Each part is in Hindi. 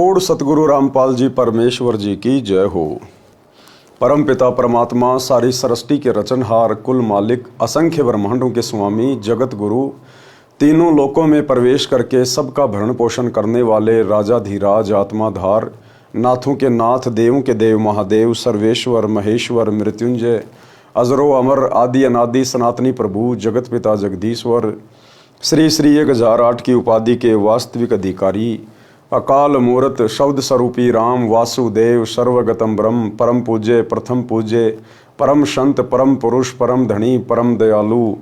ओड सतगुरु रामपाल जी परमेश्वर जी की जय हो। परम पिता परमात्मा सारी सृष्टि के रचनहार, कुल मालिक, असंख्य ब्रह्मांडों के स्वामी, जगत गुरु, तीनों लोकों में प्रवेश करके सबका भरण पोषण करने वाले राजाधिराज, आत्माधार, नाथों के नाथ, देवों के देव, महादेव, सर्वेश्वर, महेश्वर, मृत्युंजय, अजरो अमर, आदि अनादि, सनातनी प्रभु, जगत पिता जगदीश्वर, श्री श्री 1008 की उपाधि के वास्तविक अधिकारी, अकाल मूर्त, शब्द स्वरूपी राम, वासुदेव, सर्वगतम ब्रह्म, परम पूज्य, प्रथम पूज्य, परम संत, परम पुरुष, परम धनी, परम दयालु,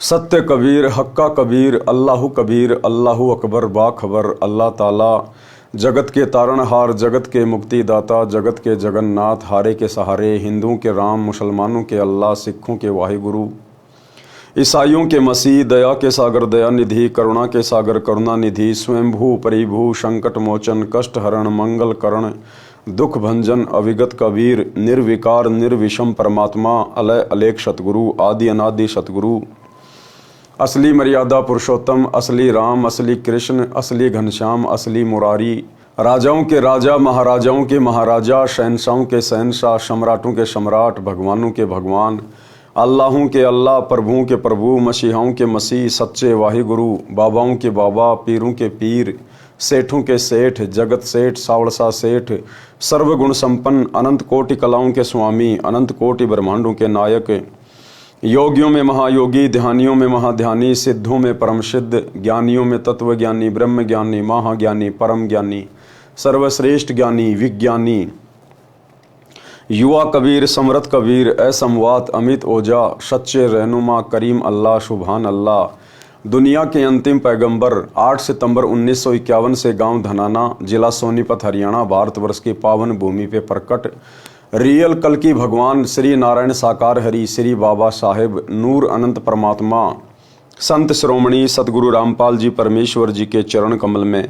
सत्य कबीर, हक्का कबीर, अल्लाहु कबीर, अल्लाहु अकबर, बाखबर, अल्लाह ताला, जगत के तारणहार, जगत के मुक्तिदाता, जगत के जगन्नाथ, हारे के सहारे, हिंदुओं के राम, मुसलमानों के अल्लाह, सिखों के वाहिगुरु, ईसाइयों के मसीह, दया के सागर दया निधि, करुणा के सागर करुणा निधि, स्वयंभू परिभू, संकट मोचन, कष्ट हरण, मंगल करण, दुख भंजन, अविगत कबीर, निर्विकार निर्विषम परमात्मा, अलय अलेख सतगुरु, आदि अनादि सतगुरु, असली मर्यादा पुरुषोत्तम, असली राम, असली कृष्ण, असली घनश्याम, असली मुरारी, राजाओं के राजा, महाराजाओं के महाराजा, शहनशाहों के शहनशाह, सम्राटों के सम्राट, भगवानों के भगवान, अल्लाहों के अल्लाह, प्रभुओं के प्रभु, मसीहाओं के मसीह, सच्चे वाहिगुरु, बाबाओं के बाबा, पीरों के पीर, सेठों के सेठ, जगत सेठ, सावड़सा सेठ, सर्वगुण संपन्न, अनंत कोटि कलाओं के स्वामी, अनंत कोटि ब्रह्मांडों के नायक, योगियों में महायोगी, ध्यानियों में महाध्यानी, सिद्धों में परम सिद्ध, ज्ञानियों में तत्वज्ञानी, ब्रह्म ज्ञानी, महाज्ञानी, परम ज्ञानी, सर्वश्रेष्ठ ज्ञानी, विज्ञानी, युवा कबीर, समरथ कबीर, असमवात, अमित ओझा, सच्चे रहनुमा, करीम अल्लाह, सुभान अल्लाह, दुनिया के अंतिम पैगंबर, 8 सितंबर 1951 से गांव धनाना, जिला सोनीपत, हरियाणा, भारतवर्ष की पावन भूमि पे प्रकट रियल कल की भगवान श्री नारायण साकार हरि, श्री बाबा साहेब नूर अनंत परमात्मा, संत श्रोमणी सतगुरु रामपाल जी परमेश्वर जी के चरण कमल में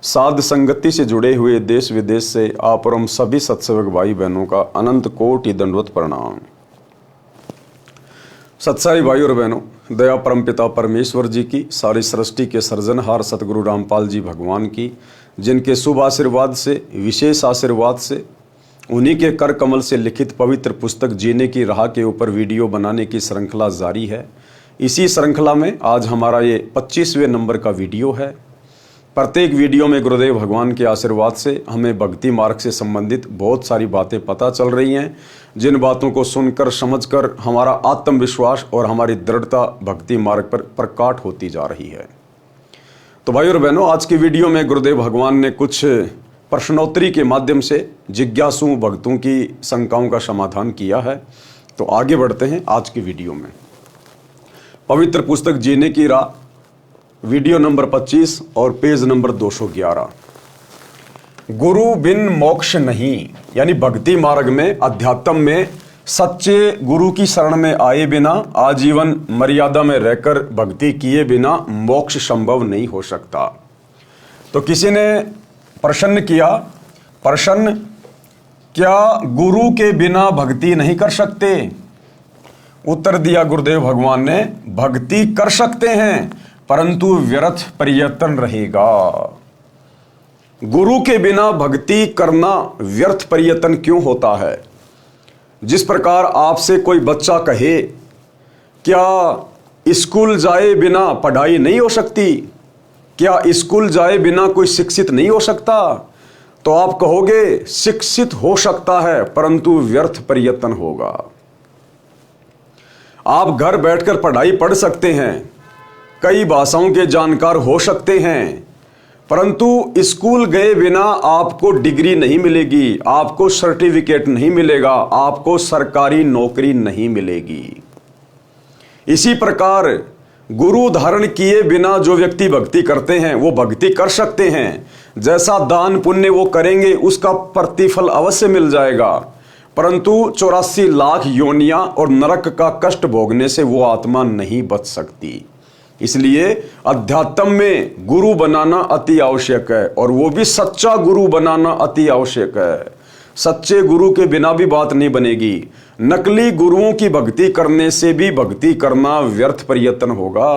साध संगति से जुड़े हुए देश विदेश से आप और हम सभी सत्सेवक भाई बहनों का अनंत कोटि दंडवत प्रणाम। सत्साई भाई और बहनों, दया परम पिता परमेश्वर जी की, सारी सृष्टि के सर्जनहार सतगुरु रामपाल जी भगवान की, जिनके शुभ आशीर्वाद से, विशेष आशीर्वाद से, उन्हीं के कर कमल से लिखित पवित्र पुस्तक जीने की राह के ऊपर वीडियो बनाने की श्रृंखला जारी है। इसी श्रृंखला में आज हमारा ये 25वें नंबर का वीडियो है। प्रत्येक वीडियो में गुरुदेव भगवान के आशीर्वाद से हमें भक्ति मार्ग से संबंधित बहुत सारी बातें पता चल रही हैं, जिन बातों को सुनकर समझकर हमारा आत्मविश्वास और हमारी दृढ़ता भक्ति मार्ग पर प्रकट होती जा रही है। तो भाई और बहनों, आज की वीडियो में गुरुदेव भगवान ने कुछ प्रश्नोत्तरी के माध्यम से जिज्ञासु भक्तों की शंकाओं का समाधान किया है। तो आगे बढ़ते हैं आज की वीडियो में। पवित्र पुस्तक जीने की राह, वीडियो नंबर 25 और पेज नंबर 211। गुरु बिन मोक्ष नहीं, यानी भक्ति मार्ग में, अध्यात्म में सच्चे गुरु की शरण में आए बिना, आजीवन मर्यादा में रहकर भक्ति किए बिना मोक्ष संभव नहीं हो सकता। तो किसी ने प्रश्न किया, प्रश्न, क्या गुरु के बिना भक्ति नहीं कर सकते? उत्तर दिया गुरुदेव भगवान ने, भक्ति कर सकते हैं परंतु व्यर्थ प्रयत्न रहेगा। गुरु के बिना भक्ति करना व्यर्थ प्रयत्न क्यों होता है? जिस प्रकार आपसे कोई बच्चा कहे, क्या स्कूल जाए बिना पढ़ाई नहीं हो सकती? क्या स्कूल जाए बिना कोई शिक्षित नहीं हो सकता? तो आप कहोगे शिक्षित हो सकता है परंतु व्यर्थ प्रयत्न होगा। आप घर बैठकर पढ़ाई पढ़ सकते हैं, कई भाषाओं के जानकार हो सकते हैं, परंतु स्कूल गए बिना आपको डिग्री नहीं मिलेगी, आपको सर्टिफिकेट नहीं मिलेगा, आपको सरकारी नौकरी नहीं मिलेगी। इसी प्रकार गुरु धारण किए बिना जो व्यक्ति भक्ति करते हैं वो भक्ति कर सकते हैं, जैसा दान पुण्य वो करेंगे उसका प्रतिफल अवश्य मिल जाएगा, परंतु 84 लाख योनियां और नरक का कष्ट भोगने से वो आत्मा नहीं बच सकती। इसलिए अध्यात्म में गुरु बनाना अति आवश्यक है, और वो भी सच्चा गुरु बनाना अति आवश्यक है। सच्चे गुरु के बिना भी बात नहीं बनेगी। नकली गुरुओं की भक्ति करने से भी भक्ति करना व्यर्थ प्रयत्न होगा।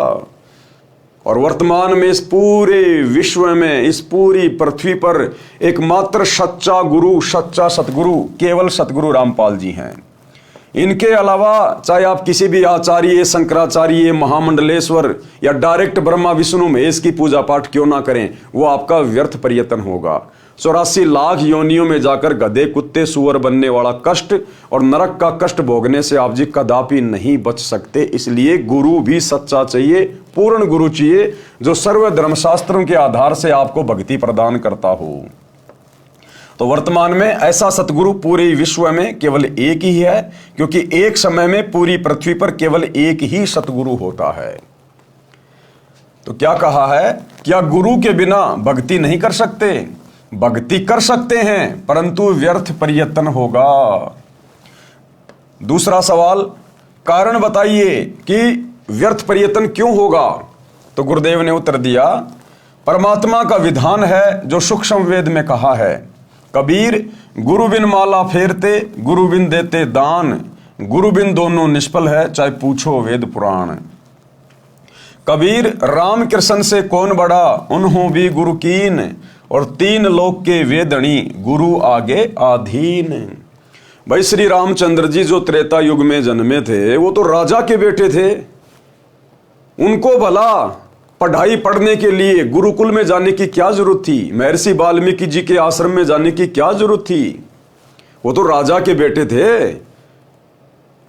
और वर्तमान में इस पूरे विश्व में, इस पूरी पृथ्वी पर एकमात्र सच्चा गुरु, सच्चा सतगुरु केवल सतगुरु रामपाल जी हैं। इनके अलावा चाहे आप किसी भी आचार्य, शंकराचार्य, महामंडलेश्वर या डायरेक्ट ब्रह्मा विष्णु महेश की पूजा पाठ क्यों ना करें, वो आपका व्यर्थ प्रयत्न होगा। 84 लाख योनियों में जाकर गधे, कुत्ते, सुअर बनने वाला कष्ट और नरक का कष्ट भोगने से आप जी कदापि नहीं बच सकते। इसलिए गुरु भी सच्चा चाहिए, पूर्ण गुरु चाहिए, जो सर्व धर्मशास्त्रों के आधार से आपको भक्ति प्रदान करता हो। तो वर्तमान में ऐसा सतगुरु पूरे विश्व में केवल एक ही है, क्योंकि एक समय में पूरी पृथ्वी पर केवल एक ही सतगुरु होता है। तो क्या कहा है, क्या गुरु के बिना भक्ति नहीं कर सकते? भक्ति कर सकते हैं, परंतु व्यर्थ प्रयत्न होगा। दूसरा सवाल, कारण बताइए कि व्यर्थ प्रयत्न क्यों होगा? तो गुरुदेव ने उत्तर दिया, परमात्मा का विधान है जो सूक्ष्म वेद में कहा है, कबीर गुरु बिन माला फेरते, गुरु बिन देते दान, गुरु बिन दोनों निष्फल है, चाहे पूछो वेद पुराण। कबीर राम कृष्ण से कौन बड़ा, उन्हों भी गुरु कीन, और 3 लोक के वेदणी, गुरु आगे आधीन। भाई श्री रामचंद्र जी जो त्रेता युग में जन्मे थे, वो तो राजा के बेटे थे। उनको भला पढ़ाई पढ़ने के लिए गुरुकुल में जाने की क्या जरूरत थी? महर्षि वाल्मीकि जी के आश्रम में जाने की क्या जरूरत थी? वो तो राजा के बेटे थे।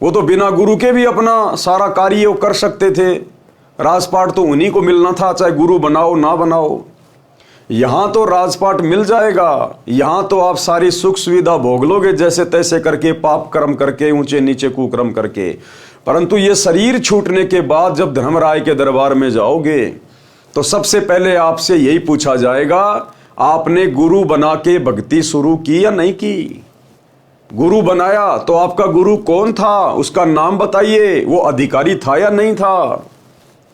वो तो बिना गुरु के भी अपना सारा कार्य कर सकते थे। राजपाट तो उन्हीं को मिलना था, चाहे गुरु बनाओ ना बनाओ। यहां तो राजपाट मिल जाएगा, यहां तो आप सारी सुख सुविधा भोग लोगे जैसे तैसे करके, पाप कर्म करके, ऊंचे नीचे कुकर्म करके। परंतु ये शरीर छूटने के बाद जब धर्मराय के दरबार में जाओगे तो सबसे पहले आपसे यही पूछा जाएगा, आपने गुरु बना के भक्ति शुरू की या नहीं की? गुरु बनाया तो आपका गुरु कौन था, उसका नाम बताइए। वो अधिकारी था या नहीं था?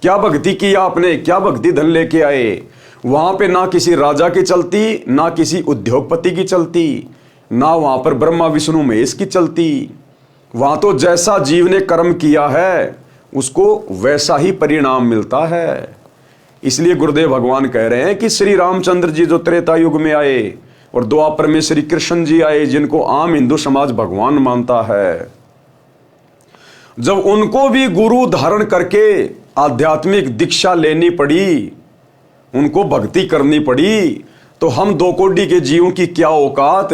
क्या भक्ति की आपने, क्या भक्ति धन लेके आए? वहां पे ना किसी राजा की चलती, ना किसी उद्योगपति की चलती, ना वहां पर ब्रह्मा विष्णु महेश की चलती। वहां तो जैसा जीव ने कर्म किया है उसको वैसा ही परिणाम मिलता है। इसलिए गुरुदेव भगवान कह रहे हैं कि श्री रामचंद्र जी जो त्रेता युग में आए और द्वापर में श्री कृष्ण जी आए, जिनको आम हिंदू समाज भगवान मानता है, जब उनको भी गुरु धारण करके आध्यात्मिक दीक्षा लेनी पड़ी, उनको भक्ति करनी पड़ी, तो हम 2 कोटि के जीवों की क्या औकात,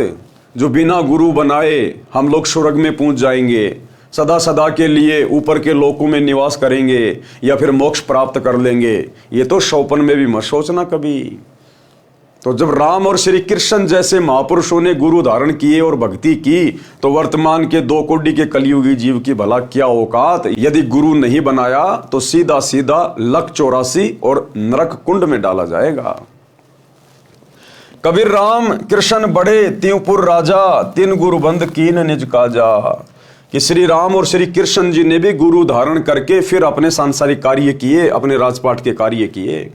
जो बिना गुरु बनाए हम लोग स्वर्ग में पहुंच जाएंगे, सदा सदा के लिए ऊपर के लोकों में निवास करेंगे या फिर मोक्ष प्राप्त कर लेंगे। ये तो सौपन में भी मत सोचना कभी। तो जब राम और श्री कृष्ण जैसे महापुरुषों ने गुरु धारण किए और भक्ति की, तो वर्तमान के 2 कोटि के कलयुगी जीव की भला क्या औकात। यदि गुरु नहीं बनाया तो सीधा सीधा लक 84 और नरक कुंड में डाला जाएगा। कबीर राम कृष्ण बड़े त्योपुर राजा, 3 गुरु बंद कीन निज काजा। कि श्री राम और श्री कृष्ण जी ने भी गुरु धारण करके फिर अपने सांसारिक कार्य किए, अपने राजपाट के कार्य किए।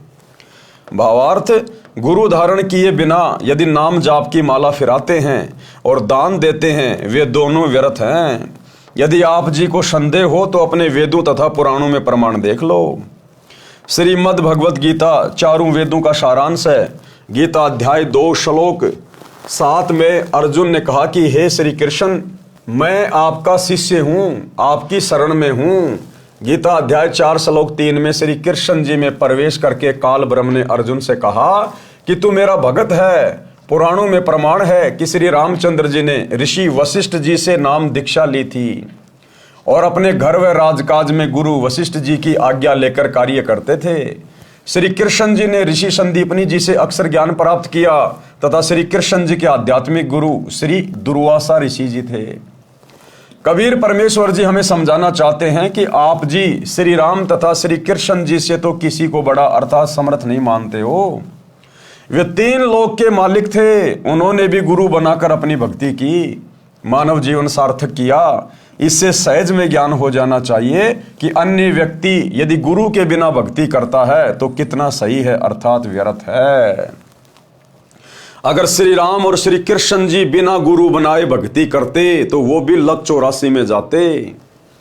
भावार्थ, गुरु धारण किए बिना यदि नाम जाप की माला फिराते हैं और दान देते हैं, वे दोनों व्यर्थ हैं। यदि आप जी को संदेह हो तो अपने वेदों तथा पुराणों में प्रमाण देख लो। श्रीमद् भगवत गीता 4 वेदों का सारांश है। गीता अध्याय 2 श्लोक 7 में अर्जुन ने कहा कि हे श्री कृष्ण, मैं आपका शिष्य हूं, आपकी शरण में हूं। गीता अध्याय 4 श्लोक 3 में श्री कृष्ण जी में प्रवेश करके काल ब्रह्म ने अर्जुन से कहा कि तू मेरा भगत है। पुराणों में प्रमाण है कि श्री रामचंद्र जी ने ऋषि वशिष्ठ जी से नाम दीक्षा ली थी और अपने घर व राजकाज में गुरु वशिष्ठ जी की आज्ञा लेकर कार्य करते थे। श्री कृष्ण जी ने ऋषि संदीपनी जी से अक्षर ज्ञान प्राप्त किया तथा श्री कृष्ण जी के आध्यात्मिक गुरु श्री दुर्वासा ऋषि जी थे। कबीर परमेश्वर जी हमें समझाना चाहते हैं कि आप जी श्री राम तथा श्री कृष्ण जी से तो किसी को बड़ा अर्थात समर्थ नहीं मानते हो। वे 3 लोक के मालिक थे, उन्होंने भी गुरु बनाकर अपनी भक्ति की, मानव जीवन सार्थक किया। इससे सहज में ज्ञान हो जाना चाहिए कि अन्य व्यक्ति यदि गुरु के बिना भक्ति करता है तो कितना सही है अर्थात व्यर्थ है। अगर श्री राम और श्री कृष्ण जी बिना गुरु बनाए भक्ति करते तो वो भी लक 84 में जाते,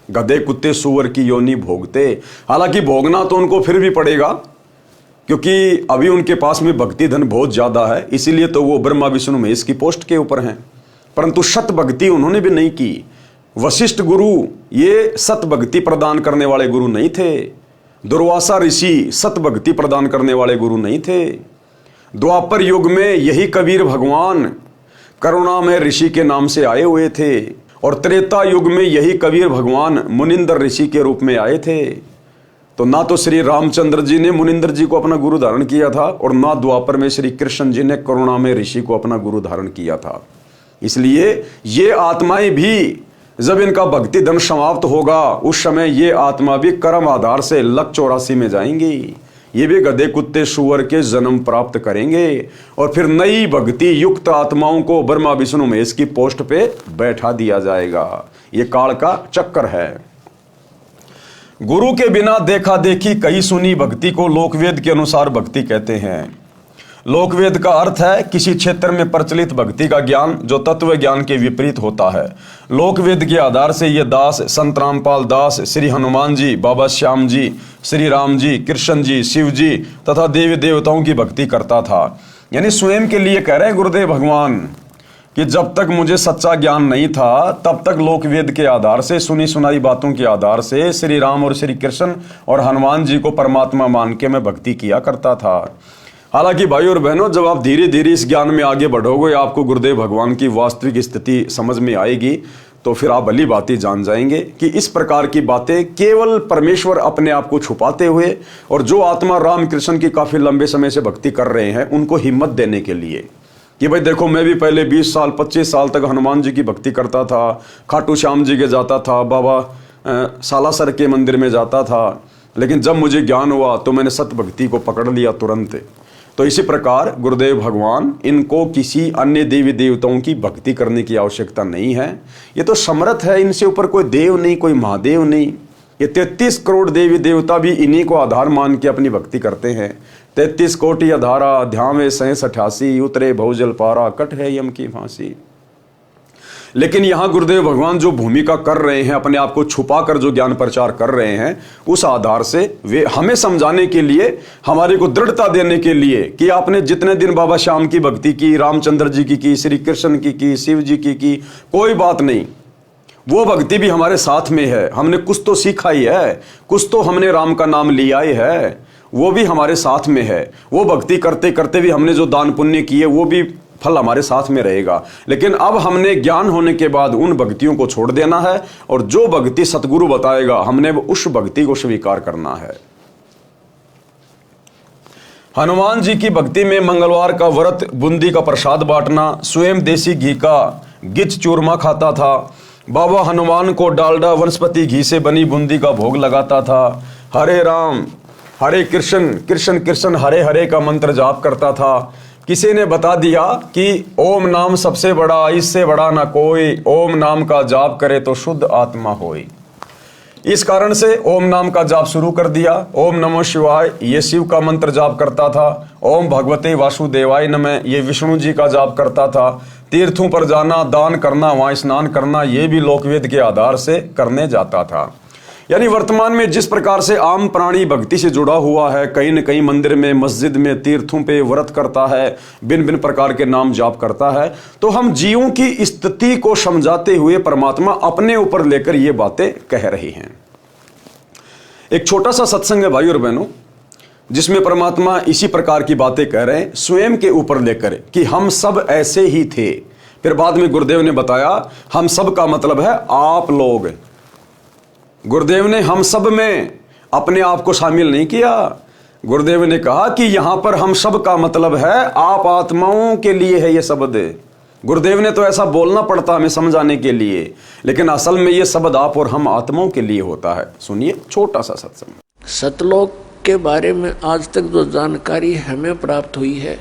गधे कुत्ते सुअर की योनि भोगते। हालांकि भोगना तो उनको फिर भी पड़ेगा, क्योंकि अभी उनके पास में भक्ति धन बहुत ज़्यादा है, इसीलिए तो वो ब्रह्मा विष्णु महेश की पोस्ट के ऊपर हैं। परंतु सत भक्ति उन्होंने भी नहीं की। वशिष्ठ गुरु ये सत भक्ति प्रदान करने वाले गुरु नहीं थे। दुर्वासा ऋषि सत भक्ति प्रदान करने वाले गुरु नहीं थे। द्वापर युग में यही कबीर भगवान करुणामय ऋषि के नाम से आए हुए थे, और त्रेता युग में यही कबीर भगवान मुनिंदर ऋषि के रूप में आए थे। तो ना तो श्री रामचंद्र जी ने मुनिंदर जी को अपना गुरु धारण किया था, और ना द्वापर में श्री कृष्ण जी ने करुणामय ऋषि को अपना गुरु धारण किया था। इसलिए ये आत्माएं भी जब इनका भक्ति धन समाप्त होगा, उस समय ये आत्मा भी कर्म आधार से लक 84 में जाएंगी। ये भी गधे कुत्ते सूअर के जन्म प्राप्त करेंगे, और फिर नई भक्ति युक्त आत्माओं को ब्रह्मा विष्णु महेश की पोस्ट पे बैठा दिया जाएगा। ये काल का चक्कर है। गुरु के बिना देखा देखी कही सुनी भक्ति को लोकवेद के अनुसार भक्ति कहते हैं। लोकवेद का अर्थ है किसी क्षेत्र में प्रचलित भक्ति का ज्ञान जो तत्व ज्ञान के विपरीत होता है। लोकवेद के आधार से ये दास संत रामपाल दास, श्री हनुमान जी, बाबा श्याम जी, श्री राम जी, कृष्ण जी, शिव जी तथा देवी देवताओं की भक्ति करता था। यानी स्वयं के लिए कह रहे हैं गुरुदेव भगवान कि जब तक मुझे सच्चा ज्ञान नहीं था, तब तक लोकवेद के आधार से, सुनी सुनाई बातों के आधार से श्री राम और श्री कृष्ण और हनुमान जी को परमात्मा मान के मैं भक्ति किया करता था। हालांकि भाई और बहनों, जब आप धीरे धीरे इस ज्ञान में आगे बढ़ोगे, आपको गुरुदेव भगवान की वास्तविक स्थिति समझ में आएगी, तो फिर आप भली बातें जान जाएंगे कि इस प्रकार की बातें केवल परमेश्वर अपने आप को छुपाते हुए, और जो आत्मा राम कृष्ण की काफ़ी लंबे समय से भक्ति कर रहे हैं, उनको हिम्मत देने के लिए कि भाई देखो, मैं भी पहले 20 साल 25 साल तक हनुमान जी की भक्ति करता था, खाटू श्याम जी के जाता था, बाबा सालासर के मंदिर में जाता था, लेकिन जब मुझे ज्ञान हुआ तो मैंने सत भक्ति को पकड़ लिया तुरंत। तो इसी प्रकार गुरुदेव भगवान, इनको किसी अन्य देवी देवताओं की भक्ति करने की आवश्यकता नहीं है। ये तो समर्थ है, इनसे ऊपर कोई देव नहीं, कोई महादेव नहीं। ये 33 करोड़ देवी देवता भी इन्हीं को आधार मान के अपनी भक्ति करते हैं। 33 कोटि अधारा ध्यावे 88 उतरे भवजल पारा कट है यम की फांसी। लेकिन यहाँ गुरुदेव भगवान जो भूमिका कर रहे हैं, अपने आप को छुपा कर जो ज्ञान प्रचार कर रहे हैं, उस आधार से वे हमें समझाने के लिए, हमारे को दृढ़ता देने के लिए कि आपने जितने दिन बाबा श्याम की भक्ति की, रामचंद्र जी की, श्री कृष्ण की, शिव जी की, कोई बात नहीं, वो भक्ति भी हमारे साथ में है। हमने कुछ तो सीखा ही है, कुछ तो हमने राम का नाम लिया ही है, वो भी हमारे साथ में है। वो भक्ति करते करते भी हमने जो दान पुण्य किए, वो भी फल हमारे साथ में रहेगा। लेकिन अब हमने ज्ञान होने के बाद उन भक्तियों को छोड़ देना है, और जो भक्ति सतगुरु बताएगा, हमने उस भक्ति को स्वीकार करना है। हनुमान जी की भक्ति में मंगलवार का व्रत, बूंदी का प्रसाद बांटना, स्वयं देसी घी का गिच चूरमा खाता था। बाबा हनुमान को डालडा वनस्पति घी से बनी बूंदी का भोग लगाता था। हरे राम हरे कृष्ण कृष्ण कृष्ण हरे हरे का मंत्र जाप करता था। किसी ने बता दिया कि ओम नाम सबसे बड़ा, इससे बड़ा ना कोई, ओम नाम का जाप करे तो शुद्ध आत्मा होई। इस कारण से ओम नाम का जाप शुरू कर दिया। ओम नमो शिवाय ये शिव का मंत्र जाप करता था। ओम भगवते वासुदेवाय नमः ये विष्णु जी का जाप करता था। तीर्थों पर जाना, दान करना, वहाँ स्नान करना, ये भी लोकवेद के आधार से करने जाता था। यानी वर्तमान में जिस प्रकार से आम प्राणी भक्ति से जुड़ा हुआ है, कहीं न कहीं मंदिर में, मस्जिद में, तीर्थों पे व्रत करता है, भिन्न भिन्न प्रकार के नाम जाप करता है, तो हम जीवों की स्थिति को समझाते हुए परमात्मा अपने ऊपर लेकर ये बातें कह रही हैं। एक छोटा सा सत्संग है भाई और बहनों, जिसमें परमात्मा इसी प्रकार की बातें कह रहे हैं, स्वयं के ऊपर लेकर कि हम सब ऐसे ही थे। फिर बाद में गुरुदेव ने बताया हम सब का मतलब है आप लोग। गुरुदेव ने हम सब में अपने आप को शामिल नहीं किया। गुरुदेव ने कहा कि यहां पर हम सब का मतलब है आप आत्माओं के लिए है ये शब्द। गुरुदेव ने तो ऐसा बोलना पड़ता हमें समझाने के लिए, लेकिन असल में ये शब्द आप और हम आत्माओं के लिए होता है। सुनिए छोटा सा सत्संग। सतलोक के बारे में आज तक जो जानकारी हमें प्राप्त हुई है,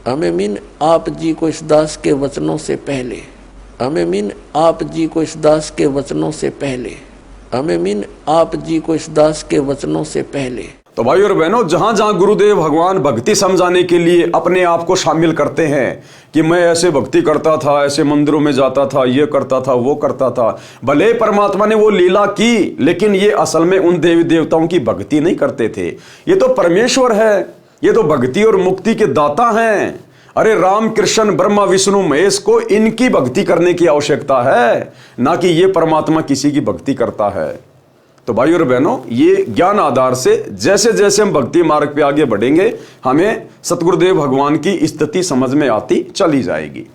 हमें मीन आप जी को इस दास के वचनों से पहले, हमें मीन आप जी को इस दास के वचनों से पहले, हमें मीन आप जी को इस दास के वचनों से पहले तो भाई और बहनों, जहां जहां गुरुदेव भगवान भक्ति समझाने के लिए अपने आप को शामिल करते हैं कि मैं ऐसे भक्ति करता था, ऐसे मंदिरों में जाता था, ये करता था, वो करता था, भले परमात्मा ने वो लीला की, लेकिन ये असल में उन देवी देवताओं की भक्ति नहीं करते थे। ये तो परमेश्वर है, ये तो भक्ति और मुक्ति के दाता हैं। अरे राम कृष्ण ब्रह्मा विष्णु महेश को इनकी भक्ति करने की आवश्यकता है, ना कि ये परमात्मा किसी की भक्ति करता है। तो भाई और बहनों, ये ज्ञान आधार से जैसे जैसे हम भक्ति मार्ग पे आगे बढ़ेंगे, हमें सतगुरुदेव भगवान की स्थिति समझ में आती चली जाएगी।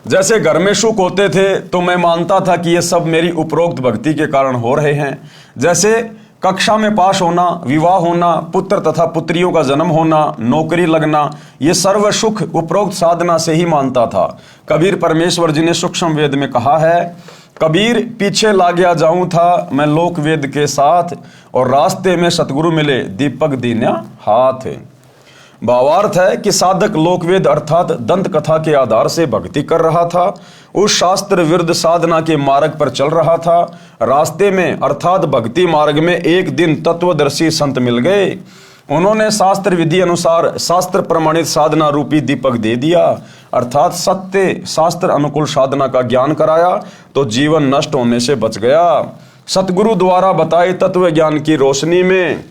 जैसे घर में सुख होते थे तो मैं मानता था कि ये सब मेरी उपरोक्त भक्ति के कारण हो रहे हैं। जैसे कक्षा में पास होना, विवाह होना, पुत्र तथा पुत्रियों का जन्म होना, नौकरी लगना, ये सर्व सुख उपरोक्त साधना से ही मानता था। कबीर परमेश्वर जी ने सूक्ष्म वेद में कहा है, कबीर पीछे लागया जाऊं था मैं लोक वेद के साथ, और रास्ते में सतगुरु मिले दीपक दीन्या हाथ। भावार्थ है कि साधक लोकवेद अर्थात दंत कथा के आधार से भक्ति कर रहा था, उस शास्त्र विरुद्ध साधना के मार्ग पर चल रहा था। रास्ते में अर्थात भक्ति मार्ग में एक दिन तत्वदर्शी संत मिल गए। उन्होंने शास्त्र विधि अनुसार शास्त्र प्रमाणित साधना रूपी दीपक दे दिया, अर्थात सत्य शास्त्र अनुकूल साधना का ज्ञान कराया, तो जीवन नष्ट होने से बच गया। सतगुरु द्वारा बताए तत्व ज्ञान की रोशनी में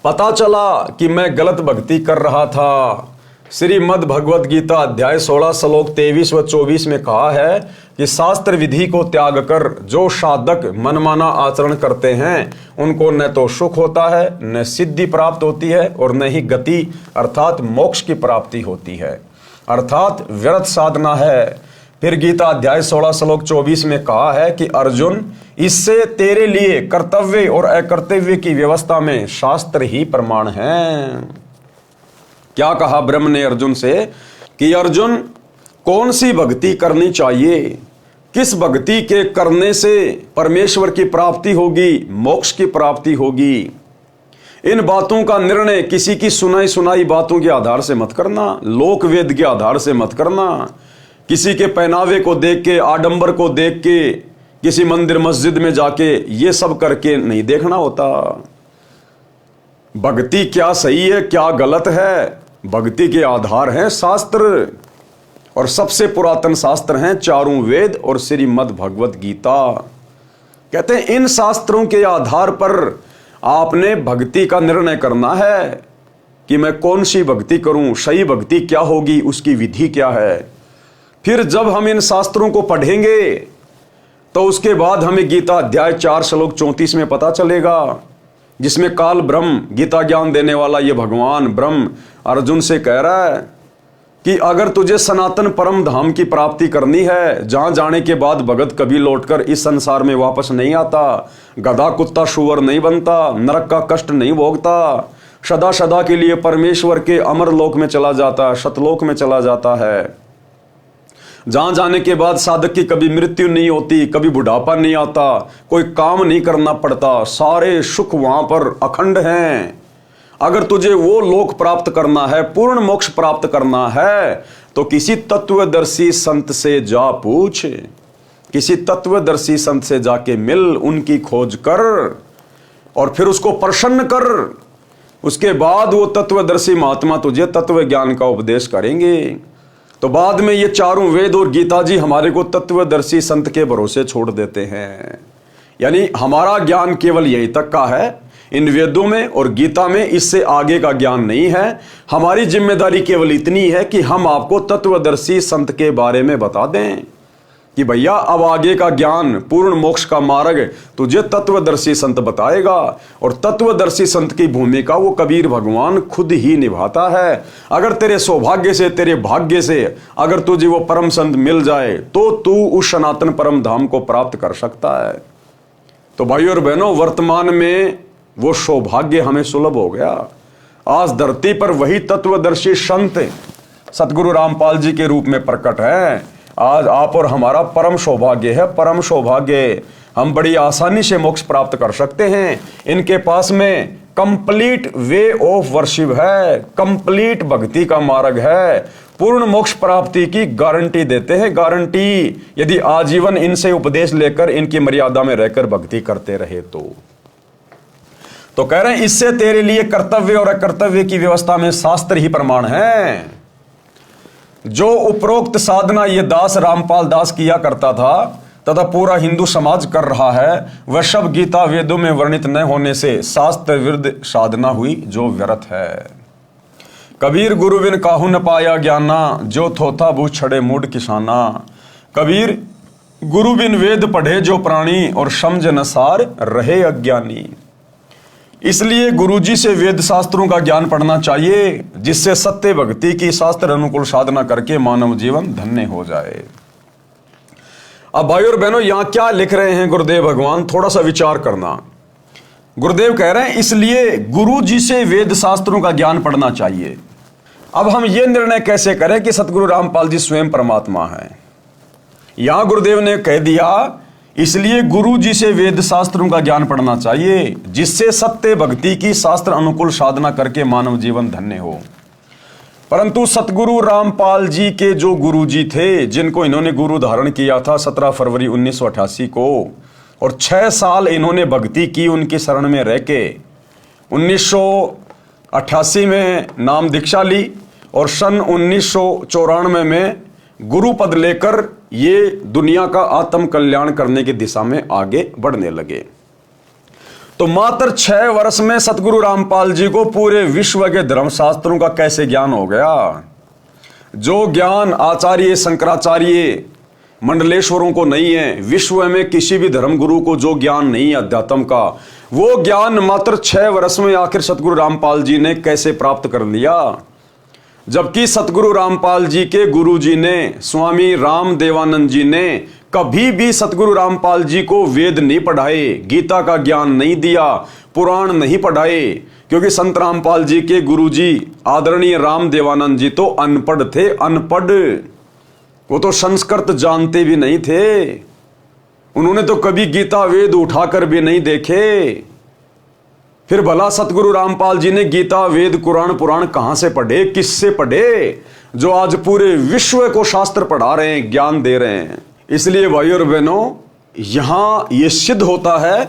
पता चला कि मैं गलत भक्ति कर रहा था। श्रीमद् भगवद गीता अध्याय 16 श्लोक 23 व 24 में कहा है कि शास्त्र विधि को त्याग कर जो साधक मनमाना आचरण करते हैं उनको न तो सुख होता है, न सिद्धि प्राप्त होती है, और न ही गति अर्थात मोक्ष की प्राप्ति होती है, अर्थात व्यर्थ साधना है। फिर गीता अध्याय 16 श्लोक 24 में कहा है कि अर्जुन, इससे तेरे लिए कर्तव्य और अकर्तव्य की व्यवस्था में शास्त्र ही प्रमाण है। क्या कहा ब्रह्म ने अर्जुन से कि अर्जुन, कौन सी भक्ति करनी चाहिए, किस भक्ति के करने से परमेश्वर की प्राप्ति होगी, मोक्ष की प्राप्ति होगी। इन बातों का निर्णय किसी की सुनाई सुनाई बातों के आधार से मत करना, लोक वेद के आधार से मत करना, किसी के पहनावे को देख के, आडंबर को देख के, किसी मंदिर मस्जिद में जाके ये सब करके नहीं देखना होता। भक्ति क्या सही है क्या गलत है, भक्ति के आधार हैं शास्त्र, और सबसे पुरातन शास्त्र हैं चारों वेद और श्रीमद् भगवद गीता। कहते हैं इन शास्त्रों के आधार पर आपने भक्ति का निर्णय करना है कि मैं कौन सी भक्ति करूं, सही भक्ति क्या होगी, उसकी विधि क्या है। फिर जब हम इन शास्त्रों को पढ़ेंगे तो उसके बाद हमें गीता अध्याय 4 श्लोक 34 में पता चलेगा, जिसमें काल ब्रह्म गीता ज्ञान देने वाला ये भगवान ब्रह्म अर्जुन से कह रहा है कि अगर तुझे सनातन परम धाम की प्राप्ति करनी है, जहां जाने के बाद भगत कभी लौटकर इस संसार में वापस नहीं आता, गधा कुत्ता शुअर नहीं बनता, नरक का कष्ट नहीं भोगता, सदा सदा के लिए परमेश्वर के अमर लोक में चला जाता, सतलोक में चला जाता है, जहां जाने के बाद साधक की कभी मृत्यु नहीं होती, कभी बुढ़ापा नहीं आता, कोई काम नहीं करना पड़ता, सारे सुख वहां पर अखंड हैं। अगर तुझे वो लोक प्राप्त करना है, पूर्ण मोक्ष प्राप्त करना है, तो किसी तत्वदर्शी संत से जा पूछ, किसी तत्वदर्शी संत से जाके मिल, उनकी खोज कर और फिर उसको प्रसन्न कर। उसके बाद वो तत्वदर्शी महात्मा तुझे तत्व ज्ञान का उपदेश करेंगे। तो बाद में ये चारों वेद और गीता जी हमारे को तत्वदर्शी संत के भरोसे छोड़ देते हैं। यानी हमारा ज्ञान केवल यही तक का है, इन वेदों में और गीता में, इससे आगे का ज्ञान नहीं है। हमारी जिम्मेदारी केवल इतनी है कि हम आपको तत्वदर्शी संत के बारे में बता दें कि भैया अब आगे का ज्ञान, पूर्ण मोक्ष का मार्ग तुझे तत्वदर्शी संत बताएगा। और तत्वदर्शी संत की भूमिका वो कबीर भगवान खुद ही निभाता है। अगर तेरे सौभाग्य से, तेरे भाग्य से अगर तुझे वो परम संत मिल जाए तो तू उस सनातन परम धाम को प्राप्त कर सकता है। तो भाई और बहनों, वर्तमान में वो सौभाग्य हमें सुलभ हो गया। आज धरती पर वही तत्वदर्शी संत सतगुरु रामपाल जी के रूप में प्रकट है। आज आप और हमारा परम सौभाग्य है, परम सौभाग्य। हम बड़ी आसानी से मोक्ष प्राप्त कर सकते हैं। इनके पास में कंप्लीट वे ऑफ वर्शिप है, कंप्लीट भक्ति का मार्ग है, पूर्ण मोक्ष प्राप्ति की गारंटी देते हैं, गारंटी, यदि आजीवन इनसे उपदेश लेकर इनकी मर्यादा में रहकर भक्ति करते रहे तो तो कह रहे हैं इससे तेरे लिए कर्तव्य और अकर्तव्य की व्यवस्था में शास्त्र ही प्रमाण है। जो उपरोक्त साधना ये दास रामपाल दास किया करता था तथा पूरा हिंदू समाज कर रहा है, वह सब गीता वेदों में वर्णित न होने से शास्त्र विरुद्ध साधना हुई जो व्यर्थ है। कबीर गुरु बिन काहू न पाया ज्ञाना, जो थोथा बूझ छड़े मूड किसाना। कबीर गुरु बिन वेद पढ़े जो प्राणी, और समझ न सार रहे अज्ञानी। इसलिए गुरुजी से वेद शास्त्रों का ज्ञान पढ़ना चाहिए, जिससे सत्य भक्ति की शास्त्र अनुकूल साधना करके मानव जीवन धन्य हो जाए। अब भाई और बहनों, यहां क्या लिख रहे हैं गुरुदेव भगवान, थोड़ा सा विचार करना। गुरुदेव कह रहे हैं इसलिए गुरुजी से वेद शास्त्रों का ज्ञान पढ़ना चाहिए। अब हम यह निर्णय कैसे करें कि सतगुरु रामपाल जी स्वयं परमात्मा है? यहां गुरुदेव ने कह दिया इसलिए गुरु जी से वेद शास्त्रों का ज्ञान पढ़ना चाहिए, जिससे सत्य भक्ति की शास्त्र अनुकूल साधना करके मानव जीवन धन्य हो। परंतु सतगुरु रामपाल जी के जो गुरु जी थे, जिनको इन्होंने गुरु धारण किया था 17 फरवरी 1988 को, और 6 साल इन्होंने भक्ति की उनकी शरण में रह के 1988 में नाम दीक्षा ली और सन 1994 में गुरु पद लेकर ये दुनिया का आत्म कल्याण करने की दिशा में आगे बढ़ने लगे। तो मात्र 6 वर्ष में सतगुरु रामपाल जी को पूरे विश्व के धर्मशास्त्रों का कैसे ज्ञान हो गया? जो ज्ञान आचार्य शंकराचार्य मंडलेश्वरों को नहीं है, विश्व में किसी भी धर्म गुरु को जो ज्ञान नहीं है अध्यात्म का, वो ज्ञान मात्र 6 वर्ष में आखिर सतगुरु रामपाल जी ने कैसे प्राप्त कर लिया? जबकि सतगुरु रामपाल जी के गुरु जी ने, स्वामी राम देवानंद जी ने कभी भी सतगुरु रामपाल जी को वेद नहीं पढ़ाए, गीता का ज्ञान नहीं दिया, पुराण नहीं पढ़ाए, क्योंकि संत रामपाल जी के गुरु जी आदरणीय राम देवानंद जी तो अनपढ़ थे, अनपढ़। वो तो संस्कृत जानते भी नहीं थे, उन्होंने तो कभी गीता वेद उठाकर भी नहीं देखे। फिर भला सतगुरु रामपाल जी ने गीता वेद कुरान पुराण कहां से पढ़े, किससे पढ़े, जो आज पूरे विश्व को शास्त्र पढ़ा रहे हैं, ज्ञान दे रहे हैं? इसलिए भाई और बहनों, यहां यह सिद्ध होता है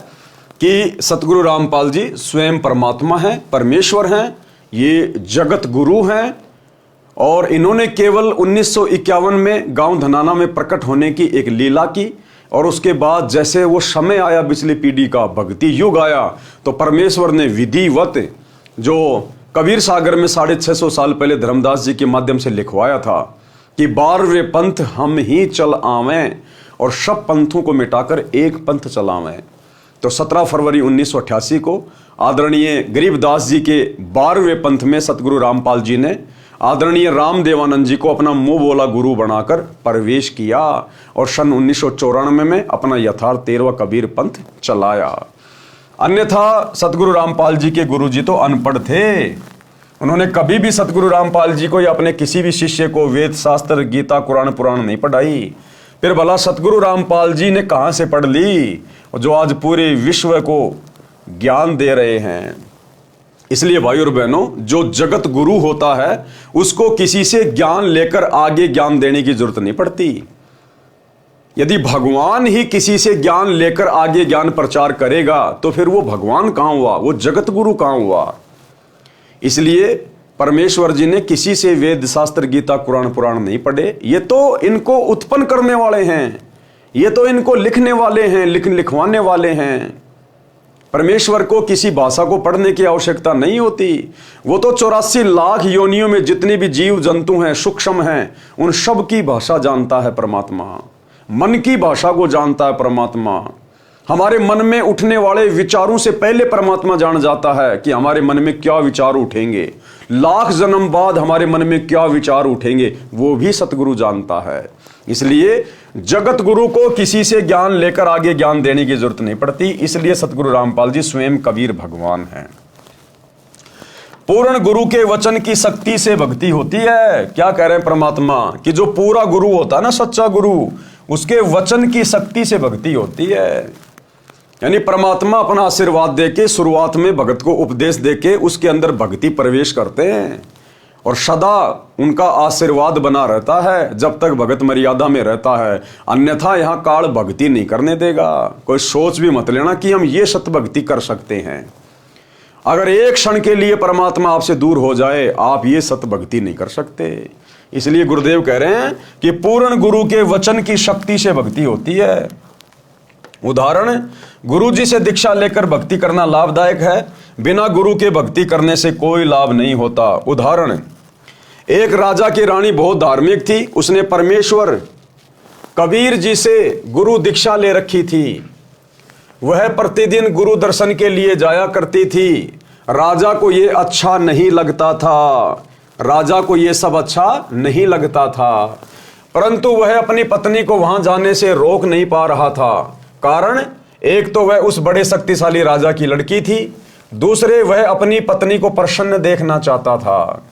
कि सतगुरु रामपाल जी स्वयं परमात्मा हैं, परमेश्वर हैं, ये जगत गुरु हैं। और इन्होंने केवल 1951 में गांव धनाना में प्रकट होने की एक लीला की, और उसके बाद जैसे वो समय आया, पिछली पीढ़ी का भक्ति युग आया, तो परमेश्वर ने विधिवत जो कबीर सागर में 650 साल पहले धर्मदास जी के माध्यम से लिखवाया था कि 12वें पंथ हम ही चल आवें और सब पंथों को मिटाकर एक पंथ चलावें। तो 17 फरवरी 1988 को आदरणीय गरीबदास जी के 12वें पंथ में सतगुरु रामपाल जी ने आदरणीय राम देवानंद जी को अपना मुंह बोला गुरु बनाकर प्रवेश किया, और सन 1994 में अपना यथार्थ 13वां कबीर पंथ चलाया। अन्यथा सतगुरु रामपाल जी के गुरु जी तो अनपढ़ थे, उन्होंने कभी भी सतगुरु रामपाल जी को या अपने किसी भी शिष्य को वेद शास्त्र गीता कुरान पुराण नहीं पढ़ाई। फिर भला सतगुरु रामपाल जी ने कहां से पढ़ ली, जो आज पूरे विश्व को ज्ञान दे रहे हैं? इसलिए भाई और बहनों, जो जगत गुरु होता है उसको किसी से ज्ञान लेकर आगे ज्ञान देने की जरूरत नहीं पड़ती। यदि भगवान ही किसी से ज्ञान लेकर आगे ज्ञान प्रचार करेगा तो फिर वो भगवान कहां हुआ, वो जगत गुरु कहां हुआ? इसलिए परमेश्वर जी ने किसी से वेद शास्त्र गीता कुरान पुराण नहीं पढ़े। ये तो इनको उत्पन्न करने वाले हैं, ये तो इनको लिखने वाले हैं, लिखवाने वाले हैं। परमेश्वर को किसी भाषा को पढ़ने की आवश्यकता नहीं होती। वो तो 84 लाख योनियों में जितने भी जीव जंतु हैं, सूक्ष्म हैं, उन सब की भाषा जानता है परमात्मा। मन की भाषा को जानता है परमात्मा। हमारे मन में उठने वाले विचारों से पहले परमात्मा जान जाता है कि हमारे मन में क्या विचार उठेंगे, लाख जन्म बाद हमारे मन में क्या विचार उठेंगे, वो भी सतगुरु जानता है। इसलिए जगत गुरु को किसी से ज्ञान लेकर आगे ज्ञान देने की जरूरत नहीं पड़ती। इसलिए सतगुरु रामपाल जी स्वयं कबीर भगवान हैं। पूर्ण गुरु के वचन की शक्ति से भक्ति होती है। क्या कह रहे हैं परमात्मा कि जो पूरा गुरु होता है ना, सच्चा गुरु, उसके वचन की शक्ति से भक्ति होती है। यानी परमात्मा अपना आशीर्वाद देके शुरुआत में भगत को उपदेश देके उसके अंदर भक्ति प्रवेश करते हैं, और सदा उनका आशीर्वाद बना रहता है जब तक भगत मर्यादा में रहता है। अन्यथा यहां काल भक्ति नहीं करने देगा। कोई सोच भी मत लेना कि हम ये सत भक्ति कर सकते हैं। अगर एक क्षण के लिए परमात्मा आपसे दूर हो जाए, आप ये सत भक्ति नहीं कर सकते। इसलिए गुरुदेव कह रहे हैं कि पूर्ण गुरु के वचन की शक्ति से भक्ति होती है। उदाहरण, गुरु जी से दीक्षा लेकर भक्ति करना लाभदायक है, बिना गुरु के भक्ति करने से कोई लाभ नहीं होता। उदाहरण, एक राजा की रानी बहुत धार्मिक थी। उसने परमेश्वर कबीर जी से गुरु दीक्षा ले रखी थी। वह प्रतिदिन गुरु दर्शन के लिए जाया करती थी। राजा को यह अच्छा नहीं लगता था, राजा को यह सब अच्छा नहीं लगता था, परंतु वह अपनी पत्नी को वहां जाने से रोक नहीं पा रहा था। कारण, एक तो वह उस बड़े शक्तिशाली राजा की लड़की थी, दूसरे वह अपनी पत्नी को प्रसन्न देखना चाहता था।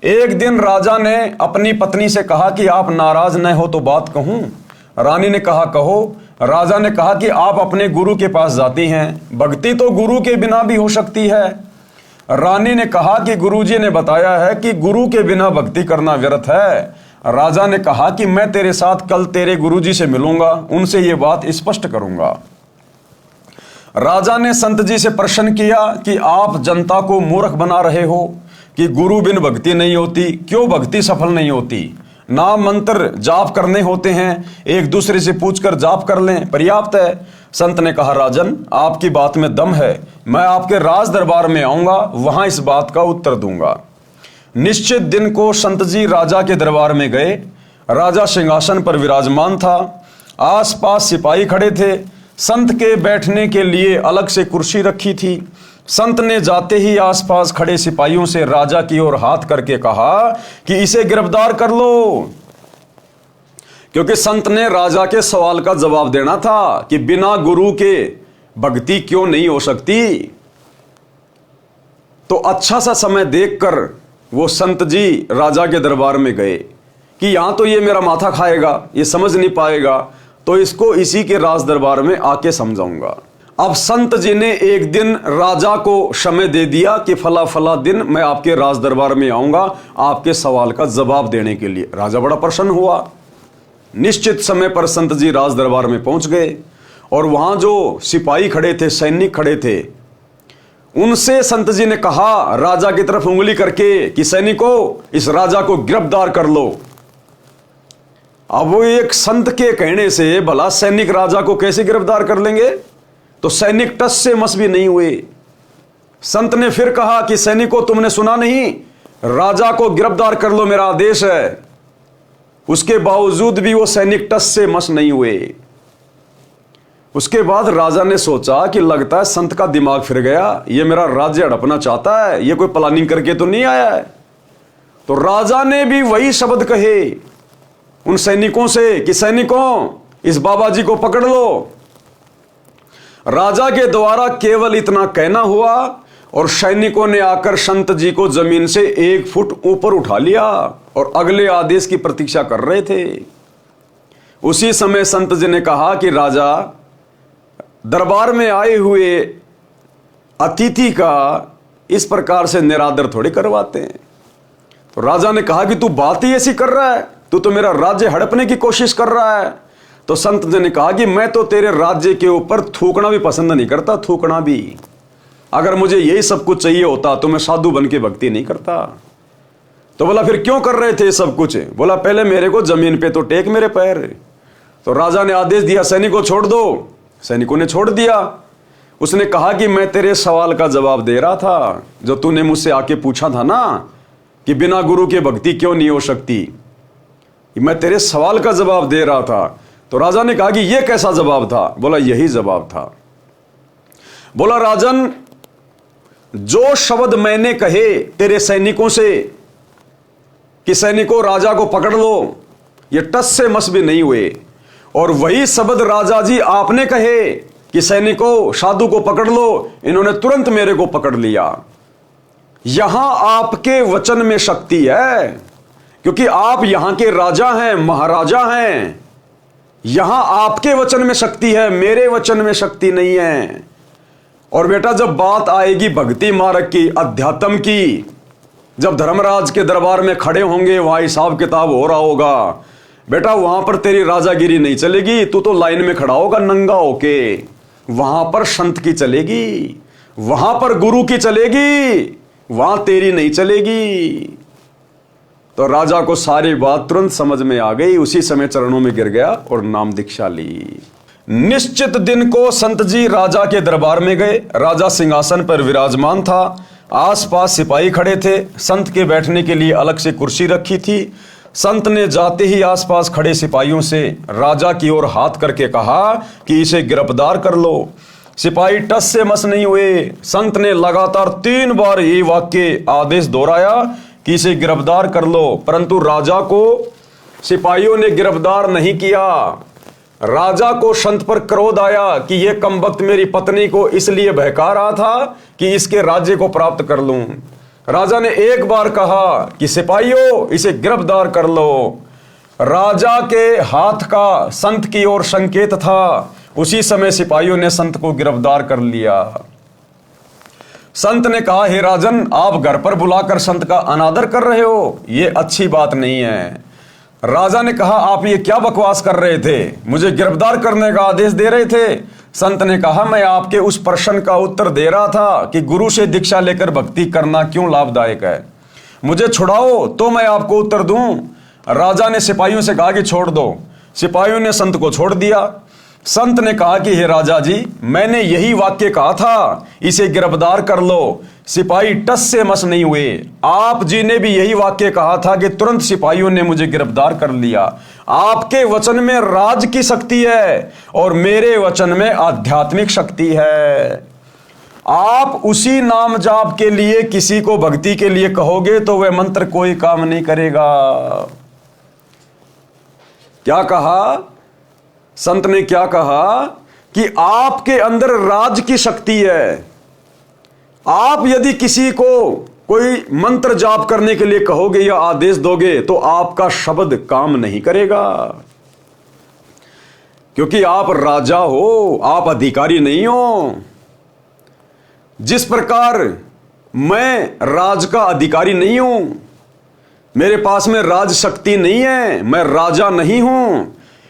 एक दिन राजा ने अपनी पत्नी से कहा कि आप नाराज न हो तो बात कहूं। रानी ने कहा कहो। राजा ने कहा कि आप अपने गुरु के पास जाती हैं, भक्ति तो गुरु के बिना भी हो सकती है। रानी ने कहा कि गुरुजी ने बताया है कि गुरु के बिना भक्ति करना व्यर्थ है। राजा ने कहा कि मैं तेरे साथ कल तेरे गुरुजी से मिलूंगा, उनसे ये बात स्पष्ट करूंगा। राजा ने संत जी से प्रश्न किया कि आप जनता को मूर्ख बना रहे हो कि गुरु बिन भक्ति नहीं होती, क्यों भक्ति सफल नहीं होती? नाम मंत्र जाप करने होते हैं, एक दूसरे से पूछकर जाप कर लें, पर्याप्त है। संत ने कहा, राजन आपकी बात में दम है, मैं आपके राज दरबार में आऊंगा, वहां इस बात का उत्तर दूंगा। निश्चित दिन को संत जी राजा के दरबार में गए। राजा सिंहासन पर विराजमान था, आसपास सिपाही खड़े थे। संत के बैठने के लिए अलग से कुर्सी रखी थी। संत ने जाते ही आसपास खड़े सिपाहियों से राजा की ओर हाथ करके कहा कि इसे गिरफ्तार कर लो, क्योंकि संत ने राजा के सवाल का जवाब देना था कि बिना गुरु के भक्ति क्यों नहीं हो सकती। तो अच्छा सा समय देखकर वो संत जी राजा के दरबार में गए कि यहां तो ये मेरा माथा खाएगा, ये समझ नहीं पाएगा, तो इसको इसी के राज दरबार में आके समझाऊंगा। अब संत जी ने एक दिन राजा को समय दे दिया कि फला फला दिन मैं आपके राज दरबार में आऊंगा आपके सवाल का जवाब देने के लिए। राजा बड़ा प्रसन्न हुआ। निश्चित समय पर संत जी राज दरबार में पहुंच गए और वहां जो सिपाही खड़े थे, सैनिक खड़े थे, उनसे संत जी ने कहा राजा की तरफ उंगली करके कि सैनिकों, इस राजा को गिरफ्तार कर लो। अब वो एक संत के कहने से भला सैनिक राजा को कैसे गिरफ्तार कर लेंगे? तो सैनिक टस से मस भी नहीं हुए। संत ने फिर कहा कि सैनिकों, तुमने सुना नहीं, राजा को गिरफ्तार कर लो, मेरा आदेश है। उसके बावजूद भी वो सैनिक टस से मस नहीं हुए। उसके बाद राजा ने सोचा कि लगता है संत का दिमाग फिर गया, ये मेरा राज्य हड़पना चाहता है, ये कोई प्लानिंग करके तो नहीं आया है। तो राजा ने भी वही शब्द कहे उन सैनिकों से कि सैनिकों, इस बाबा जी को पकड़ लो। राजा के द्वारा केवल इतना कहना हुआ और सैनिकों ने आकर संत जी को जमीन से 1 फुट ऊपर उठा लिया और अगले आदेश की प्रतीक्षा कर रहे थे। उसी समय संत जी ने कहा कि राजा, दरबार में आए हुए अतिथि का इस प्रकार से निरादर थोड़ी करवाते हैं। तो राजा ने कहा कि तू बात ही ऐसी कर रहा है, तू तो मेरा राज्य हड़पने की कोशिश कर रहा है। तो संत जी ने कहा कि मैं तो तेरे राज्य के ऊपर थूकना भी पसंद नहीं करता, थूकना भी। अगर मुझे यही सब कुछ चाहिए होता तो मैं साधु बन के भक्ति नहीं करता। तो बोला फिर क्यों कर रहे थे सब कुछ? बोला पहले मेरे को जमीन पे तो टेक मेरे पैर। तो राजा ने आदेश दिया सैनिकों छोड़ दो। सैनिकों ने छोड़ दिया। उसने कहा कि मैं तेरे सवाल का जवाब दे रहा था, जो तूने मुझसे आके पूछा था ना कि बिना गुरु के भक्ति क्यों नहीं हो सकती, मैं तेरे सवाल का जवाब दे रहा था। तो राजा ने कहा कि यह कैसा जवाब था? बोला यही जवाब था। बोला राजन, जो शब्द मैंने कहे तेरे सैनिकों से कि सैनिकों राजा को पकड़ लो, ये टस से मस भी नहीं हुए, और वही शब्द राजा जी आपने कहे कि सैनिकों साधु को पकड़ लो, इन्होंने तुरंत मेरे को पकड़ लिया। यहां आपके वचन में शक्ति है, क्योंकि आप यहां के राजा हैं, महाराजा हैं। यहां आपके वचन में शक्ति है, मेरे वचन में शक्ति नहीं है। और बेटा, जब बात आएगी भक्ति मार्ग की, अध्यात्म की, जब धर्मराज के दरबार में खड़े होंगे, वहां हिसाब किताब हो रहा होगा, बेटा वहां पर तेरी राजागिरी नहीं चलेगी। तू तो लाइन में खड़ा होगा नंगा होके, वहां पर संत की चलेगी। वहां पर गुरु की चलेगी, वहां तेरी नहीं चलेगी। तो राजा को सारी बात तुरंत समझ में आ गई। उसी समय चरणों में गिर गया और नाम दीक्षा ली। निश्चित दिन को संत जी राजा के दरबार में गए। राजा सिंहासन पर विराजमान था। आसपास सिपाही खड़े थे। संत के बैठने के लिए अलग से कुर्सी रखी थी। संत ने जाते ही आसपास खड़े सिपाहियों से राजा की ओर हाथ करके कहा कि इसे गिरफ्तार कर लो। सिपाही टस से मस नहीं हुए। संत ने लगातार 3 बार ये वाक्य आदेश दोहराया कि इसे गिरफ्तार कर लो, परंतु राजा को सिपाहियों ने गिरफ्तार नहीं किया। राजा को संत पर क्रोध आया कि यह कमबख्त मेरी पत्नी को इसलिए बहका रहा था कि इसके राज्य को प्राप्त कर लूं। राजा ने एक बार कहा कि सिपाहियों इसे गिरफ्तार कर लो। राजा के हाथ का संत की ओर संकेत था। उसी समय सिपाहियों ने संत को गिरफ्तार कर लिया। संत ने कहा, हे राजन, आप घर पर बुलाकर संत का अनादर कर रहे हो, यह अच्छी बात नहीं है। राजा ने कहा, आप ये क्या बकवास कर रहे थे, मुझे गिरफ्तार करने का आदेश दे रहे थे। संत ने कहा, मैं आपके उस प्रश्न का उत्तर दे रहा था कि गुरु से दीक्षा लेकर भक्ति करना क्यों लाभदायक है। मुझे छुड़ाओ तो मैं आपको उत्तर दूं। राजा ने सिपाहियों से कहा कि छोड़ दो। सिपाहियों ने संत को छोड़ दिया। संत ने कहा कि हे राजा जी, मैंने यही वाक्य कहा था, इसे गिरफ्तार कर लो। सिपाही टस से मस नहीं हुए। आप जी ने भी यही वाक्य कहा था कि तुरंत सिपाहियों ने मुझे गिरफ्तार कर लिया। आपके वचन में राज की शक्ति है और मेरे वचन में आध्यात्मिक शक्ति है। आप उसी नाम जाप के लिए किसी को भक्ति के लिए कहोगे तो वह मंत्र कोई काम नहीं करेगा। क्या कहा संत ने? क्या कहा कि आपके अंदर राज की शक्ति है। आप यदि किसी को कोई मंत्र जाप करने के लिए कहोगे या आदेश दोगे तो आपका शब्द काम नहीं करेगा, क्योंकि आप राजा हो, आप अधिकारी नहीं हो। जिस प्रकार मैं राज का अधिकारी नहीं हूं, मेरे पास में राज शक्ति नहीं है, मैं राजा नहीं हूं,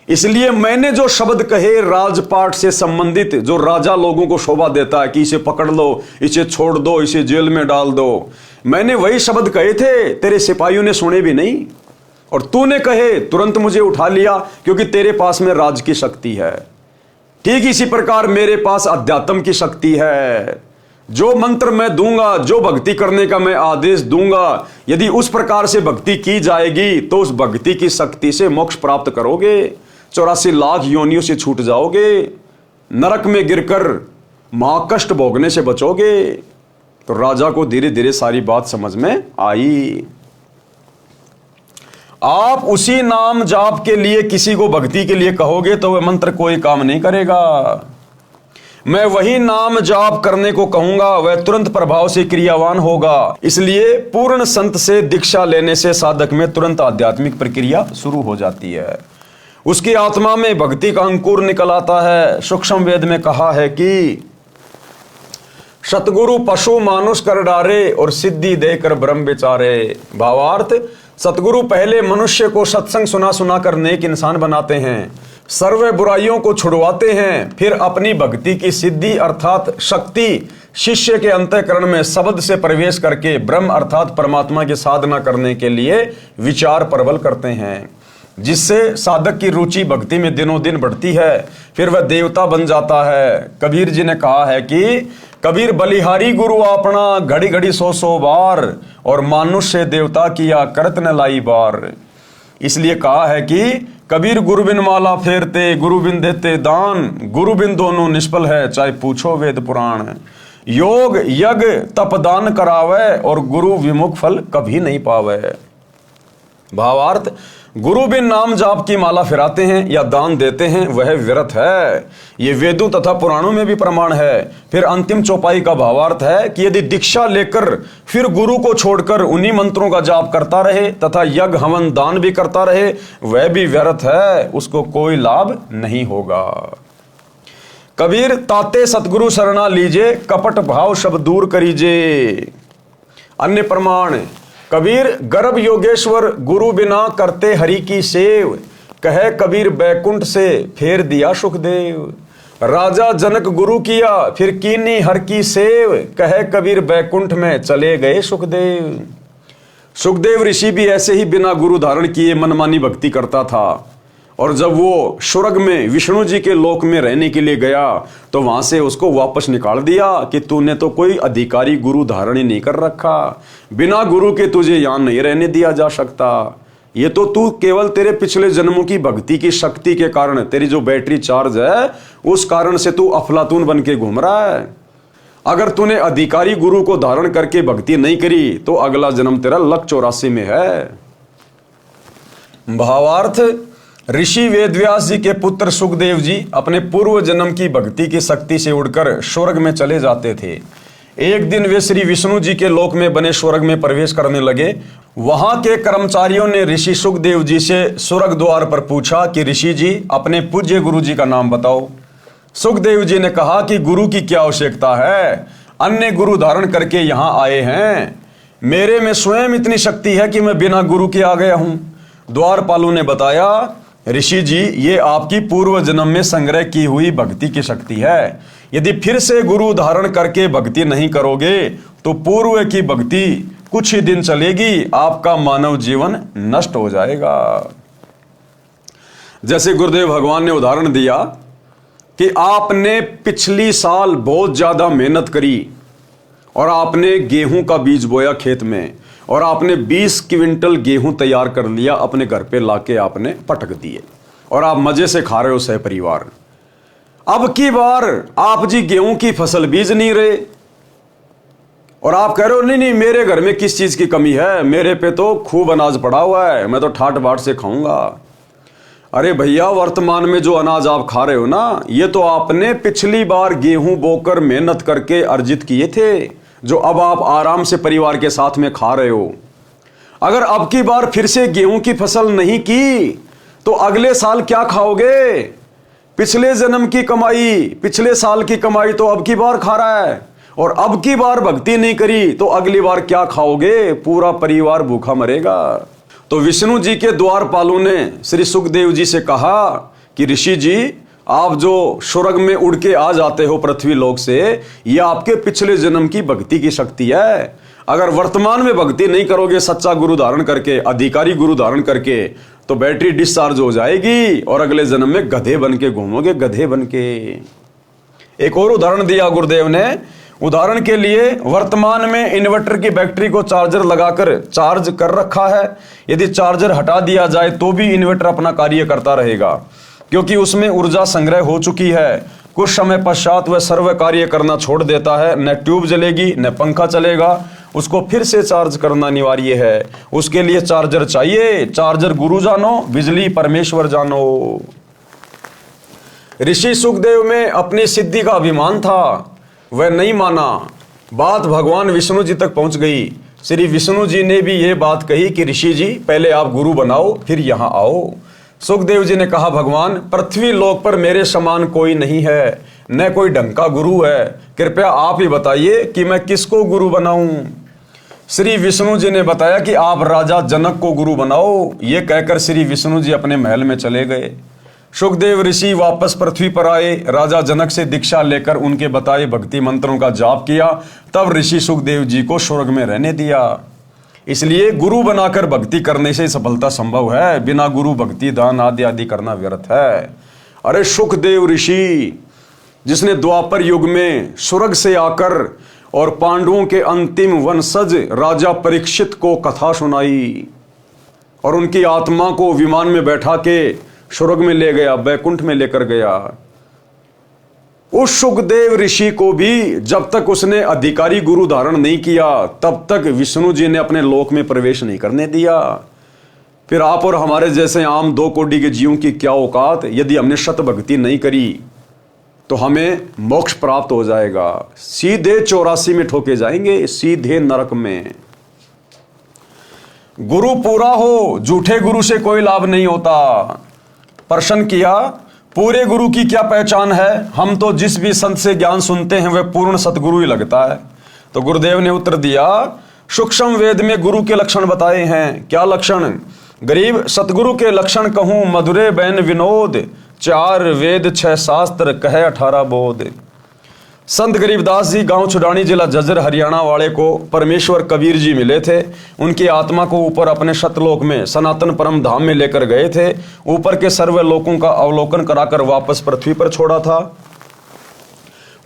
इसलिए मैंने जो शब्द कहे राजपाट से संबंधित, जो राजा लोगों को शोभा देता है कि इसे पकड़ लो, इसे छोड़ दो, इसे जेल में डाल दो, मैंने वही शब्द कहे थे। तेरे सिपाहियों ने सुने भी नहीं और तूने कहे तुरंत मुझे उठा लिया, क्योंकि तेरे पास में राज की शक्ति है। ठीक इसी प्रकार मेरे पास अध्यात्म की शक्ति है। जो मंत्र मैं दूंगा, जो भक्ति करने का मैं आदेश दूंगा, यदि उस प्रकार से भक्ति की जाएगी तो उस भक्ति की शक्ति से मोक्ष प्राप्त करोगे, 84 लाख योनियों से छूट जाओगे, नरक में गिरकर महाकष्ट भोगने से बचोगे। तो राजा को धीरे धीरे सारी बात समझ में आई। आप उसी नाम जाप के लिए किसी को भक्ति के लिए कहोगे तो वह मंत्र कोई काम नहीं करेगा। मैं वही नाम जाप करने को कहूंगा, वह तुरंत प्रभाव से क्रियावान होगा। इसलिए पूर्ण संत से दीक्षा लेने से साधक में तुरंत आध्यात्मिक प्रक्रिया शुरू हो जाती है। उसकी आत्मा में भक्ति का अंकुर निकल आता है। सूक्ष्म वेद में कहा है कि सतगुरु पशु मानुष कर डारे और सिद्धि देकर ब्रह्म विचारे। भावार्थ, सतगुरु पहले मनुष्य को सत्संग सुना सुना कर नेक इंसान बनाते हैं, सर्व बुराइयों को छुड़वाते हैं, फिर अपनी भक्ति की सिद्धि अर्थात शक्ति शिष्य के अंतःकरण में शब्द से प्रवेश करके ब्रह्म अर्थात परमात्मा की साधना करने के लिए विचार प्रबल करते हैं, जिससे साधक की रुचि भक्ति में दिनों दिन बढ़ती है। फिर वह देवता बन जाता है। कबीर जी ने कहा है कि कबीर बलिहारी गुरु आपना, घड़ी घड़ी 100 बार, और मानुष से देवता किया करत न लाई बार। इसलिए कहा है कि कबीर गुरु बिन माला फेरते, गुरु बिन देते दान, गुरु बिन दोनों निष्फल है, चाहे पूछो वेद पुराण। योग यज्ञ तप दान करावे और गुरु विमुख फल कभी नहीं पावे। भावार्थ, गुरु बिन नाम जाप की माला फिराते हैं या दान देते हैं वह व्यर्थ है। ये वेदों तथा पुराणों में भी प्रमाण है। फिर अंतिम चौपाई का भावार्थ है कि यदि दीक्षा लेकर फिर गुरु को छोड़कर उन्हीं मंत्रों का जाप करता रहे तथा यज्ञ हवन दान भी करता रहे, वह भी व्यर्थ है, उसको कोई लाभ नहीं होगा। कबीर ताते सतगुरु शरणा लीजे, कपट भाव सब दूर करीजे। अन्य प्रमाण, कबीर गर्भ योगेश्वर गुरु बिना करते हरि की सेव, कहे कबीर बैकुंठ से फेर दिया सुखदेव। राजा जनक गुरु किया, फिर कीनी हर की सेव, कहे कबीर बैकुंठ में चले गए सुखदेव। सुखदेव ऋषि भी ऐसे ही बिना गुरु धारण किए मनमानी भक्ति करता था, और जब वो स्वर्ग में विष्णु जी के लोक में रहने के लिए गया तो वहां से उसको वापस निकाल दिया कि तूने तो कोई अधिकारी गुरु धारण ही नहीं कर रखा, बिना गुरु के तुझे यहां नहीं रहने दिया जा सकता। ये तो तू केवल तेरे पिछले जन्मों की भक्ति की शक्ति के कारण, तेरी जो बैटरी चार्ज है उस कारण से तू अफलातून बन के घूम रहा है। अगर तूने अधिकारी गुरु को धारण करके भक्ति नहीं करी तो अगला जन्म तेरा लक 84 में है। भावार्थ, ऋषि वेदव्यास जी के पुत्र सुखदेव जी अपने पूर्व जन्म की भक्ति की शक्ति से उड़कर स्वर्ग में चले जाते थे। एक दिन वे श्री विष्णु जी के लोक में बने स्वर्ग में प्रवेश करने लगे। वहां के कर्मचारियों ने ऋषि सुखदेव जी से स्वर्ग द्वार पर पूछा कि ऋषि जी अपने पूज्य गुरु जी का नाम बताओ। सुखदेव जी ने कहा कि गुरु की क्या आवश्यकता है, अन्य गुरु धारण करके यहां आए हैं, मेरे में स्वयं इतनी शक्ति है कि मैं बिना गुरु के आ गया हूं। द्वारपालों ने बताया, ऋषि जी ये आपकी पूर्व जन्म में संग्रह की हुई भक्ति की शक्ति है, यदि फिर से गुरु धारण करके भक्ति नहीं करोगे तो पूर्व की भक्ति कुछ ही दिन चलेगी, आपका मानव जीवन नष्ट हो जाएगा। जैसे गुरुदेव भगवान ने उदाहरण दिया कि आपने पिछली साल बहुत ज्यादा मेहनत करी और आपने गेहूं का बीज बोया खेत में और आपने 20 क्विंटल गेहूं तैयार कर लिया, अपने घर पे लाके आपने पटक दिए और आप मजे से खा रहे हो सह परिवार। अब की बार आप जी गेहूं की फसल बीज नहीं रहे और आप कह रहे हो नहीं नहीं मेरे घर में किस चीज की कमी है, मेरे पे तो खूब अनाज पड़ा हुआ है, मैं तो ठाट बाट से खाऊंगा। अरे भैया, वर्तमान में जो अनाज आप खा रहे हो ना, ये तो आपने पिछली बार गेहूं बोकर मेहनत करके अर्जित किए थे, जो अब आप आराम से परिवार के साथ में खा रहे हो। अगर अब की बार फिर से गेहूं की फसल नहीं की तो अगले साल क्या खाओगे? पिछले जन्म की कमाई, पिछले साल की कमाई तो अब की बार खा रहा है, और अब की बार भक्ति नहीं करी तो अगली बार क्या खाओगे? पूरा परिवार भूखा मरेगा। तो विष्णु जी के द्वारपालों ने श्री सुखदेव जी से कहा कि ऋषि जी, आप जो स्वर्ग में उड़ के आ जाते हो पृथ्वी लोक से, यह आपके पिछले जन्म की भक्ति की शक्ति है। अगर वर्तमान में भक्ति नहीं करोगे सच्चा गुरु धारण करके, अधिकारी गुरु धारण करके, तो बैटरी डिस्चार्ज हो जाएगी और अगले जन्म में गधे बन के घूमोगे, गधे बन के। एक और उदाहरण दिया गुरुदेव ने। उदाहरण के लिए, वर्तमान में इन्वर्टर की बैटरी को चार्जर लगाकर चार्ज कर रखा है, यदि चार्जर हटा दिया जाए तो भी इन्वर्टर अपना कार्य करता रहेगा, क्योंकि उसमें ऊर्जा संग्रह हो चुकी है। कुछ समय पश्चात वह सर्व कार्य करना छोड़ देता है, न ट्यूब जलेगी न पंखा चलेगा, उसको फिर से चार्ज करना अनिवार्य है। उसके लिए चार्जर चाहिए। चार्जर गुरु जानो, बिजली परमेश्वर जानो। ऋषि सुखदेव में अपनी सिद्धि का अभिमान था, वह नहीं माना। बात भगवान विष्णु जी तक पहुंच गई। श्री विष्णु जी ने भी यह बात कही कि ऋषि जी पहले आप गुरु बनाओ फिर यहां आओ। सुखदेव जी ने कहा, भगवान पृथ्वी लोक पर मेरे समान कोई नहीं है, न कोई ढंग का गुरु है, कृपया आप ही बताइए कि मैं किसको गुरु बनाऊं। श्री विष्णु जी ने बताया कि आप राजा जनक को गुरु बनाओ। ये कहकर श्री विष्णु जी अपने महल में चले गए। सुखदेव ऋषि वापस पृथ्वी पर आए, राजा जनक से दीक्षा लेकर उनके बताए भक्ति मंत्रों का जाप किया, तब ऋषि सुखदेव जी को स्वर्ग में रहने दिया। इसलिए गुरु बनाकर भक्ति करने से सफलता संभव है, बिना गुरु भक्ति दान आदि आदि करना व्यर्थ है। अरे सुखदेव ऋषि, जिसने द्वापर युग में स्वर्ग से आकर और पांडवों के अंतिम वंशज राजा परीक्षित को कथा सुनाई और उनकी आत्मा को विमान में बैठा के स्वर्ग में ले गया, बैकुंठ में लेकर गया, उस सुखदेव ऋषि को भी जब तक उसने अधिकारी गुरु धारण नहीं किया तब तक विष्णु जी ने अपने लोक में प्रवेश नहीं करने दिया। फिर आप और हमारे जैसे आम 2 कोटि के जीवों की क्या औकात? यदि हमने शत भक्ति नहीं करी तो हमें मोक्ष प्राप्त हो जाएगा, सीधे 84 में ठोके जाएंगे, सीधे नरक में। गुरु पूरा हो, झूठे गुरु से कोई लाभ नहीं होता। प्रश्न किया, पूरे गुरु की क्या पहचान है? हम तो जिस भी संत से ज्ञान सुनते हैं वह पूर्ण सतगुरु ही लगता है। तो गुरुदेव ने उत्तर दिया, सूक्ष्म वेद में गुरु के लक्षण बताए हैं। क्या लक्षण? गरीब सतगुरु के लक्षण कहूं, मधुरे बैन विनोद, 4 वेद 6 शास्त्र कहे 18 बोध। संत गरीबदास जी गांव छुडानी जिला झज्जर हरियाणा वाले को परमेश्वर कबीर जी मिले थे। उनकी आत्मा को ऊपर अपने सतलोक में सनातन परम धाम में लेकर गए थे। ऊपर के सर्व लोकों का अवलोकन कराकर वापस पृथ्वी पर छोड़ा था।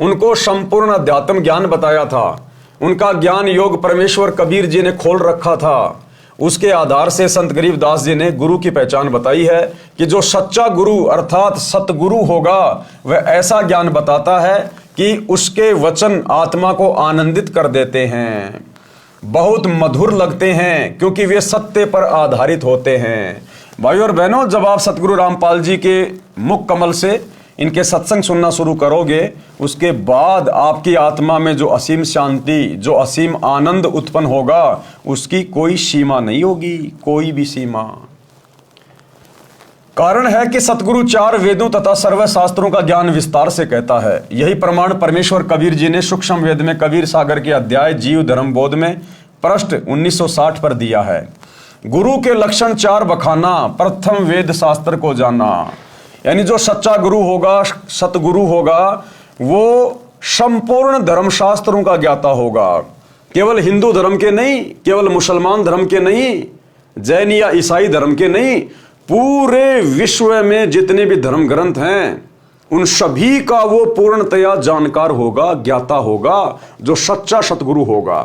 उनको संपूर्ण अध्यात्म ज्ञान बताया था। उनका ज्ञान योग परमेश्वर कबीर जी ने खोल रखा था। उसके आधार से संत गरीबदास जी ने गुरु की पहचान बताई है कि जो सच्चा गुरु अर्थात सतगुरु होगा वह ऐसा ज्ञान बताता है कि उसके वचन आत्मा को आनंदित कर देते हैं, बहुत मधुर लगते हैं, क्योंकि वे सत्य पर आधारित होते हैं। भाइयों और बहनों, जब आप सतगुरु रामपाल जी के मुख कमल से इनके सत्संग सुनना शुरू करोगे, उसके बाद आपकी आत्मा में जो असीम शांति, जो असीम आनंद उत्पन्न होगा, उसकी कोई सीमा नहीं होगी, कोई भी सीमा। कारण है कि सतगुरु 4 वेदों तथा सर्व शास्त्रों का ज्ञान विस्तार से कहता है। यही प्रमाण परमेश्वर कबीर जी ने सूक्ष्म वेद में कबीर सागर के अध्याय जीव धर्म बोध में पृष्ठ 1960 पर दिया है। गुरु के लक्षण 4 बखाना, प्रथम वेद शास्त्र को जाना। यानी जो सच्चा गुरु होगा, सतगुरु होगा, वो संपूर्ण धर्मशास्त्रों का ज्ञाता होगा। केवल हिंदू धर्म के नहीं, केवल मुसलमान धर्म के नहीं, जैन या ईसाई धर्म के नहीं, पूरे विश्व में जितने भी धर्म ग्रंथ हैं उन सभी का वो पूर्णतया जानकार होगा, ज्ञाता होगा, जो सच्चा सतगुरु होगा।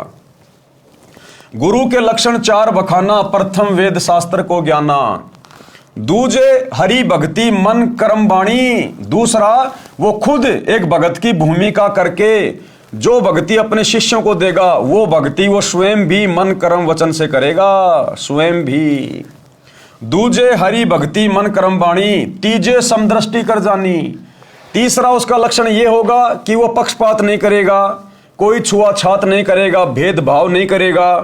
गुरु के लक्षण 4 बखाना, प्रथम वेद शास्त्र को ज्ञाना। दूजे हरि भक्ति मन कर्म वाणी। दूसरा वो खुद एक भगत की भूमिका करके जो भक्ति अपने शिष्यों को देगा, वो भक्ति वो स्वयं भी मन कर्म वचन से करेगा, स्वयं भी। दूजे हरि भक्ति मन कर्म वाणी। तीजे समदृष्टि कर जानी। तीसरा उसका लक्षण ये होगा कि वो पक्षपात नहीं करेगा, कोई छुआछात नहीं करेगा, भेदभाव नहीं करेगा,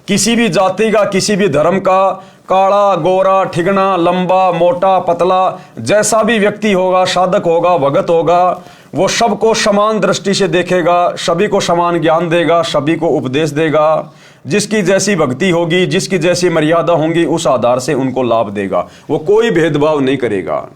किसी भी जाति का, किसी भी धर्म का, काला गोरा ठिगना, लंबा मोटा पतला, जैसा भी व्यक्ति होगा, साधक होगा, भगत होगा, वो सबको समान दृष्टि से देखेगा, सभी को समान ज्ञान देगा, सभी को उपदेश देगा। जिसकी जैसी भक्ति होगी, जिसकी जैसी मर्यादा होंगी, उस आधार से उनको लाभ देगा। वो कोई भेदभाव नहीं करेगा।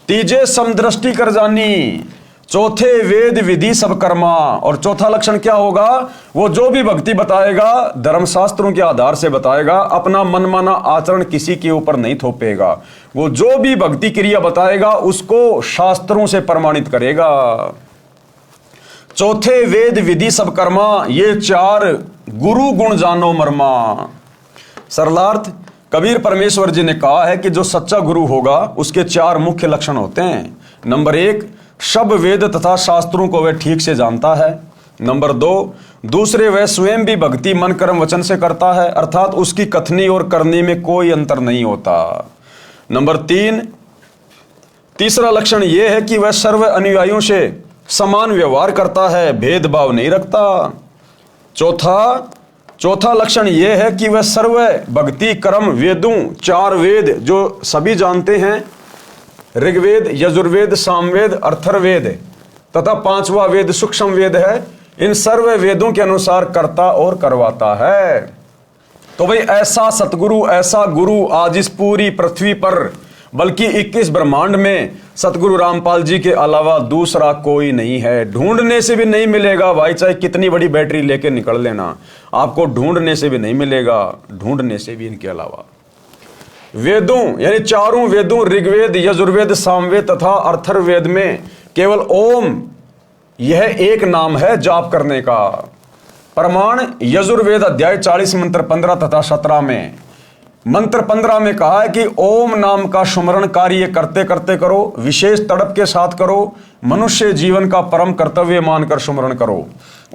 तीजे समदृष्टि कर जानी। चौथे वेद विधि सब कर्मा। और चौथा लक्षण क्या होगा? वो जो भी भक्ति बताएगा धर्मशास्त्रों के आधार से बताएगा, अपना मनमाना आचरण किसी के ऊपर नहीं थोपेगा। वो जो भी भक्ति क्रिया बताएगा उसको शास्त्रों से प्रमाणित करेगा। चौथे वेद विधि सब कर्मा, ये 4 गुरु गुण जानो मर्मा। सरलार्थ कबीर परमेश्वर जी ने कहा है कि जो सच्चा गुरु होगा उसके 4 मुख्य लक्षण होते हैं। नंबर 1, सब वेद तथा शास्त्रों को वह ठीक से जानता है। नंबर 2, दूसरे वह स्वयं भी भक्ति मन कर्म वचन से करता है, अर्थात उसकी कथनी और करनी में कोई अंतर नहीं होता। नंबर 3, तीसरा लक्षण यह है कि वह सर्व अनुयायियों से समान व्यवहार करता है, भेदभाव नहीं रखता। चौथा लक्षण यह है कि वह सर्व भक्ति कर्म वेदों, 4 वेद जो सभी जानते हैं, ऋग्वेद, यजुर्वेद, सामवेद, अथर्ववेद तथा 5वां वेद सूक्ष्म वेद है, इन सर्व वेदों के अनुसार करता और करवाता है। तो भाई ऐसा सतगुरु, ऐसा गुरु आज इस पूरी पृथ्वी पर, बल्कि 21 ब्रह्मांड में सतगुरु रामपाल जी के अलावा दूसरा कोई नहीं है। ढूंढने से भी नहीं मिलेगा भाई, चाहे कितनी बड़ी बैटरी लेके निकल लेना, आपको ढूंढने से भी नहीं मिलेगा, ढूंढने से भी इनके अलावा। वेदों यानी 4 वेदों, ऋग्वेद, यजुर्वेद, सामवेद तथा अथर्ववेद में केवल ओम यह एक नाम है जाप करने का। प्रमाण यजुर्वेद अध्याय 40 मंत्र 15 तथा 17 में। मंत्र 15 में कहा है कि ओम नाम का सुमरण कार्य करते करते करो, विशेष तड़प के साथ करो, मनुष्य जीवन का परम कर्तव्य मानकर सुमरण करो।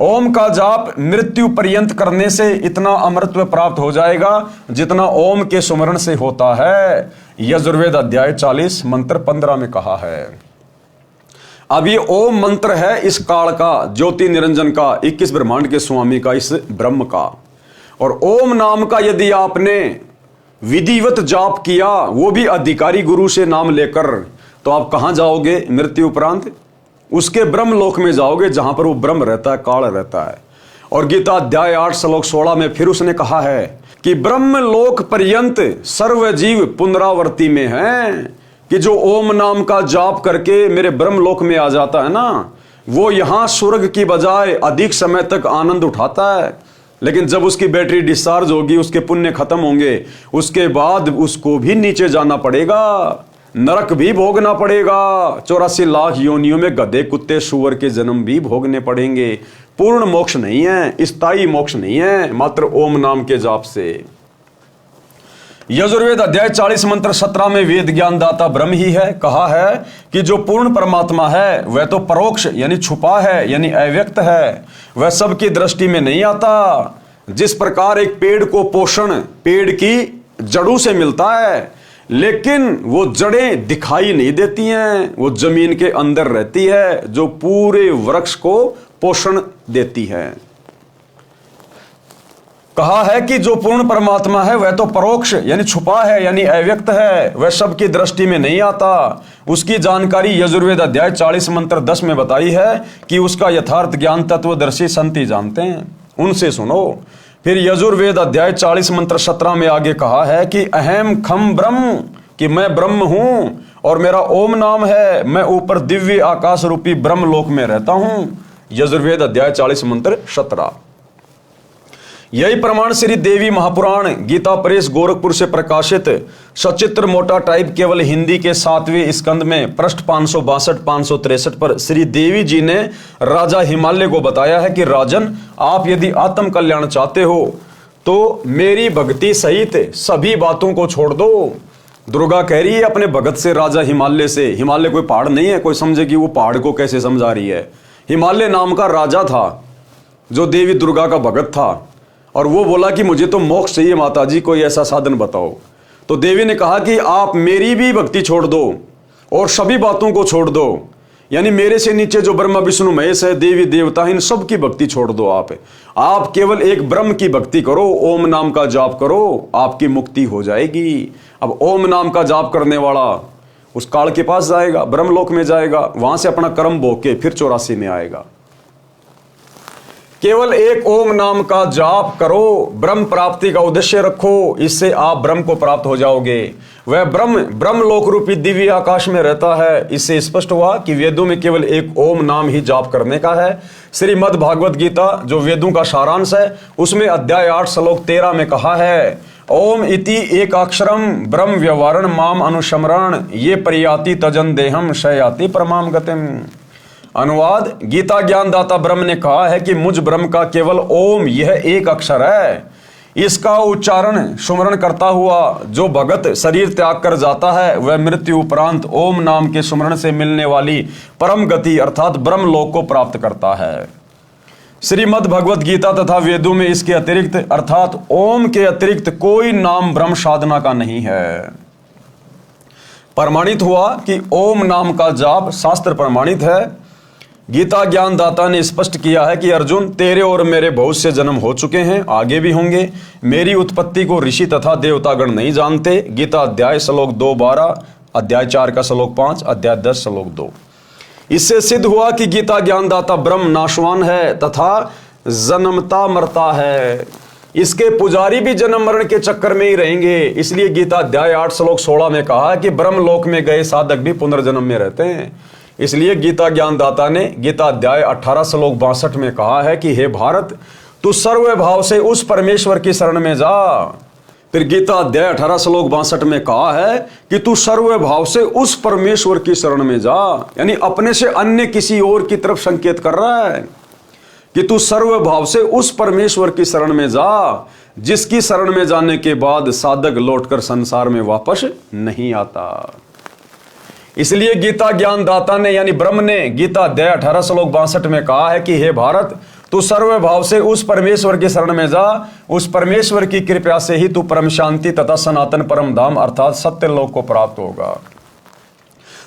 ओम का जाप मृत्यु पर्यंत करने से इतना अमरत्व प्राप्त हो जाएगा जितना ओम के सुमरण से होता है। यजुर्वेद अध्याय 40 मंत्र 15 में कहा है। अब ये ओम मंत्र है इस काल का, ज्योति निरंजन का, 21 ब्रह्मांड के स्वामी का, इस ब्रह्म का। और ओम नाम का यदि आपने विधिवत जाप किया, वो भी अधिकारी गुरु से नाम लेकर, तो आप कहां जाओगे मृत्यु उपरांत? उसके ब्रह्म लोक में जाओगे जहां पर वो ब्रह्म रहता है, काल रहता है। और गीता अध्याय 8 श्लोक 16 में फिर उसने कहा है कि ब्रह्म लोक पर्यंत सर्व जीव पुनरावर्ती में हैं। कि जो ओम नाम का जाप करके मेरे ब्रह्मलोक में आ जाता है ना, वो यहां स्वर्ग की बजाय अधिक समय तक आनंद उठाता है। लेकिन जब उसकी बैटरी डिस्चार्ज होगी, उसके पुण्य खत्म होंगे, उसके बाद उसको भी नीचे जाना पड़ेगा, नरक भी भोगना पड़ेगा। 84 लाख योनियों में गधे कुत्ते सूअर के जन्म भी भोगने पड़ेंगे। पूर्ण मोक्ष नहीं है, स्थायी मोक्ष नहीं है, मात्र ओम नाम के जाप से। यजुर्वेद अध्याय 40 मंत्र 17 में वेद ज्ञान दाता ब्रह्म ही है। कहा है कि जो पूर्ण परमात्मा है वह तो परोक्ष यानी छुपा है, यानी अव्यक्त है, वह सबकी दृष्टि में नहीं आता। जिस प्रकार एक पेड़ को पोषण पेड़ की जड़ों से मिलता है, लेकिन वो जड़ें दिखाई नहीं देती हैं, वो जमीन के अंदर रहती है, जो पूरे वृक्ष को पोषण देती है। कहा है कि जो पूर्ण परमात्मा है वह तो परोक्ष यानी छुपा है, यानी अव्यक्त है, वह सबकी दृष्टि में नहीं आता। उसकी जानकारी यजुर्वेद अध्याय 40 मंत्र 10 में बताई है कि उसका यथार्थ ज्ञान तत्वदर्शी संत ही जानते हैं, उनसे सुनो। फिर यजुर्वेद अध्याय 40 मंत्र 17 में आगे कहा है कि अहम खम ब्रह्म, कि मैं ब्रह्म हूं और मेरा ओम नाम है, मैं ऊपर दिव्य आकाश रूपी ब्रह्म लोक में रहता हूं। यजुर्वेद अध्याय 40 मंत्र 17। यही प्रमाण श्री देवी महापुराण गीता प्रेस गोरखपुर से प्रकाशित सचित्र मोटा टाइप केवल हिंदी के 7वें स्कंद में पृष्ठ 562-563 पर श्री देवी जी ने राजा हिमालय को बताया है कि राजन, आप यदि आत्म कल्याण चाहते हो तो मेरी भक्ति सहित सभी बातों को छोड़ दो। दुर्गा कह रही है अपने भगत से, राजा हिमालय से। हिमालय कोई पहाड़ नहीं है, कोई समझे कि वो पहाड़ को कैसे समझा रही है। हिमालय नाम का राजा था जो देवी दुर्गा का भगत था, और वो बोला कि मुझे तो मोक्ष चाहिए माता जी, कोई ऐसा साधन बताओ। तो देवी ने कहा कि आप मेरी भी भक्ति छोड़ दो और सभी बातों को छोड़ दो, यानी मेरे से नीचे जो ब्रह्मा विष्णु महेश है, देवी देवता, इन सब की भक्ति छोड़ दो। आप केवल एक ब्रह्म की भक्ति करो, ओम नाम का जाप करो, आपकी मुक्ति हो जाएगी। अब ओम नाम का जाप करने वाला उस काल के पास जाएगा, ब्रह्मलोक में जाएगा, वहां से अपना कर्म भोग के फिर 84 में आएगा। केवल एक ओम नाम का जाप करो, ब्रह्म प्राप्ति का उद्देश्य रखो, इससे आप ब्रह्म को प्राप्त हो जाओगे। वह ब्रह्म लोक रूपी दिव्य आकाश में रहता है। इससे स्पष्ट हुआ कि वेदों में केवल एक ओम नाम ही जाप करने का है। श्रीमद् भागवत गीता जो वेदों का सारांश है, उसमें अध्याय 8 श्लोक 13 में कहा है, ओम इति एक अक्षरम ब्रह्म व्यवहारण माम अनुस्मरण ये प्रयाति तजन देहम शयाति परमाम गतिम। अनुवाद, गीता ज्ञानदाता ब्रह्म ने कहा है कि मुझ ब्रह्म का केवल ओम यह एक अक्षर है, इसका उच्चारण सुमरण करता हुआ जो भगत शरीर त्याग कर जाता है, वह मृत्यु उपरांत ओम नाम के सुमरण से मिलने वाली परम गति अर्थात ब्रह्म लोक को प्राप्त करता है। श्रीमद् भगवत गीता तथा वेदों में इसके अतिरिक्त अर्थात ओम के अतिरिक्त कोई नाम ब्रह्म साधना का नहीं है। प्रमाणित हुआ कि ओम नाम का जाप शास्त्र प्रमाणित है। गीता ज्ञानदाता ने स्पष्ट किया है कि अर्जुन, तेरे और मेरे बहुत से जन्म हो चुके हैं, आगे भी होंगे। मेरी उत्पत्ति को ऋषि तथा देवतागण नहीं जानते। गीता अध्याय श्लोक 2:12, अध्याय 4 का श्लोक 5, अध्याय 10 श्लोक 2। इससे सिद्ध हुआ कि गीता ज्ञानदाता ब्रह्म नाशवान है तथा जन्मता मरता है। इसके पुजारी भी जन्म मरण के चक्कर में ही रहेंगे। इसलिए गीता अध्याय 8 श्लोक 16 में कहा कि ब्रह्म लोक में गए साधक भी पुनर्जन्म में रहते हैं। इसलिए गीता ज्ञानदाता ने गीता अध्याय 18 श्लोक 62 में कहा है कि हे भारत, तू सर्व भाव से उस परमेश्वर की शरण में जा। फिर गीता अध्याय 18 श्लोक 62 में कहा है कि तू सर्व भाव से उस परमेश्वर की शरण में जा, यानी अपने से अन्य किसी और की तरफ संकेत कर रहा है कि तू सर्व भाव से उस परमेश्वर की शरण में जा, जिसकी शरण में जाने के बाद साधक लौटकर संसार में वापस नहीं आता। इसलिए गीता ज्ञानदाता ने यानी ब्रह्म ने गीता अध्याय 18 श्लोक 62 में कहा है कि हे भारत, तू सर्व भाव से उस परमेश्वर की शरण में जा, उस परमेश्वर की कृपा से ही तू परम शांति तथा सनातन परम धाम अर्थात सत्य लोक को प्राप्त होगा।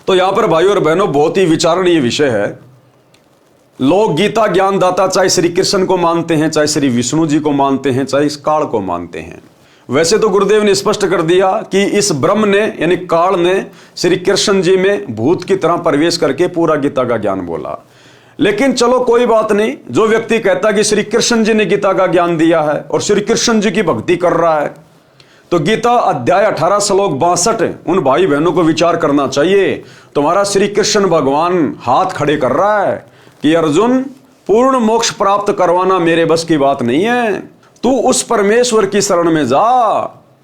तो यहां पर भाइयों और बहनों बहुत ही विचारणीय विषय है। लोग गीता ज्ञानदाता चाहे श्री कृष्ण को मानते हैं, चाहे श्री विष्णु जी को मानते हैं, चाहे इस काल को मानते हैं। वैसे तो गुरुदेव ने स्पष्ट कर दिया कि इस ब्रह्म ने यानी काल ने श्री कृष्ण जी में भूत की तरह प्रवेश करके पूरा गीता का ज्ञान बोला। लेकिन चलो कोई बात नहीं, जो व्यक्ति कहता कि श्री कृष्ण जी ने गीता का ज्ञान दिया है और श्री कृष्ण जी की भक्ति कर रहा है, तो गीता अध्याय 18 श्लोक 62 उन भाई बहनों को विचार करना चाहिए। तुम्हारा श्री कृष्ण भगवान हाथ खड़े कर रहा है कि अर्जुन, पूर्ण मोक्ष प्राप्त करवाना मेरे बस की बात नहीं है, तू उस परमेश्वर की शरण में जा।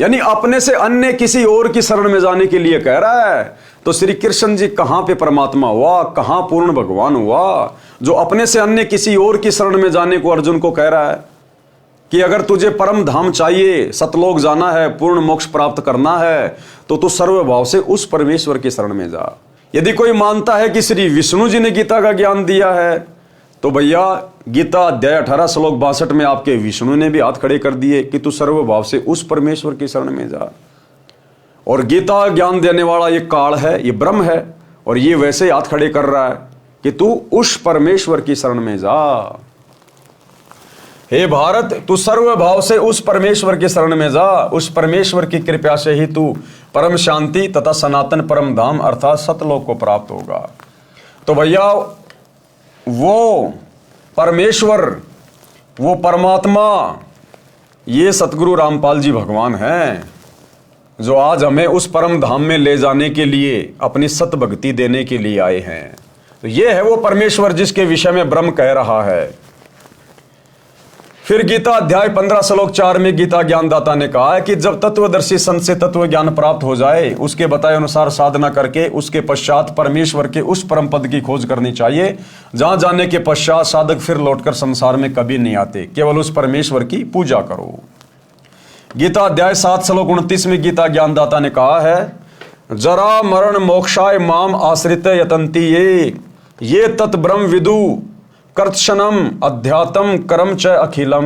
यानी अपने से अन्य किसी और की शरण में जाने के लिए कह रहा है। तो श्री कृष्ण जी कहां पे परमात्मा हुआ, कहां पूर्ण भगवान हुआ, जो अपने से अन्य किसी और की शरण में जाने को अर्जुन को कह रहा है कि अगर तुझे परम धाम चाहिए, सतलोक जाना है, पूर्ण मोक्ष प्राप्त करना है, तो तू सर्वभाव से उस परमेश्वर की शरण में जा। यदि कोई मानता है कि श्री विष्णु जी ने गीता का ज्ञान दिया है, तो भैया गीता अध्याय 18 श्लोक 62 में आपके विष्णु ने भी हाथ खड़े कर दिए कि तू सर्वभाव से उस परमेश्वर की शरण में जा। और गीता ज्ञान देने वाला ये काल है, ये ब्रह्म है, और ये वैसे हाथ खड़े कर रहा है कि तू उस परमेश्वर की शरण में जा। हे भारत, तू सर्वभाव से उस परमेश्वर की शरण में जा। उस परमेश्वर की कृपा से ही तू परम शांति तथा सनातन परम धाम अर्थात सतलोक को प्राप्त होगा। तो भैया वो परमेश्वर, वो परमात्मा, ये सतगुरु रामपाल जी भगवान हैं, जो आज हमें उस परम धाम में ले जाने के लिए, अपनी सत भक्ति देने के लिए आए हैं। तो ये है वो परमेश्वर जिसके विषय में ब्रह्म कह रहा है। फिर गीता अध्याय 15 श्लोक 4 में गीता ज्ञानदाता ने कहा है कि जब तत्वदर्शी संत से तत्व ज्ञान प्राप्त हो जाए, उसके बताए अनुसार साधना करके उसके पश्चात परमेश्वर के उस परम पद की खोज करनी चाहिए, जहां जाने के पश्चात साधक फिर लौटकर संसार में कभी नहीं आते। केवल उस परमेश्वर की पूजा करो। गीता अध्याय 7 श्लोक 29 में गीता ज्ञानदाता ने कहा है, जरा मरण मोक्षाय माम आश्रित यतंती ये तत् ब्रह्म विदु कर्तशनम अध्यात्म कर्म च अखिलम।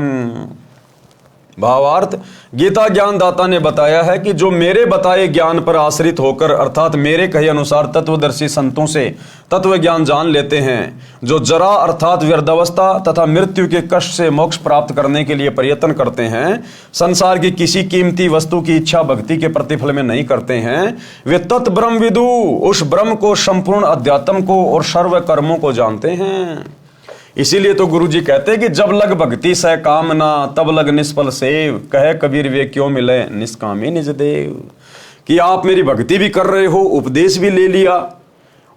भावार्थ, गीता ज्ञानदाता ने बताया है कि जो मेरे बताए ज्ञान पर आश्रित होकर अर्थात मेरे कहे अनुसार तत्वदर्शी संतों से तत्व ज्ञान जान लेते हैं, जो जरा अर्थात व्यर्धावस्था तथा मृत्यु के कष्ट से मोक्ष प्राप्त करने के लिए प्रयत्न करते हैं, संसार की किसी कीमती वस्तु की इच्छा भक्ति के प्रतिफल में नहीं करते हैं, वे तत् ब्रह्म विदु उस ब्रह्म को, संपूर्ण अध्यात्म को और सर्व कर्मों को जानते हैं। इसीलिए तो गुरु जी कहते हैं कि जब लग भक्ति सह कामना तब लग निष्फल सेव, कहे कबीर वे क्यों मिले निष्कामी निज देव। कि आप मेरी भक्ति भी कर रहे हो, उपदेश भी ले लिया,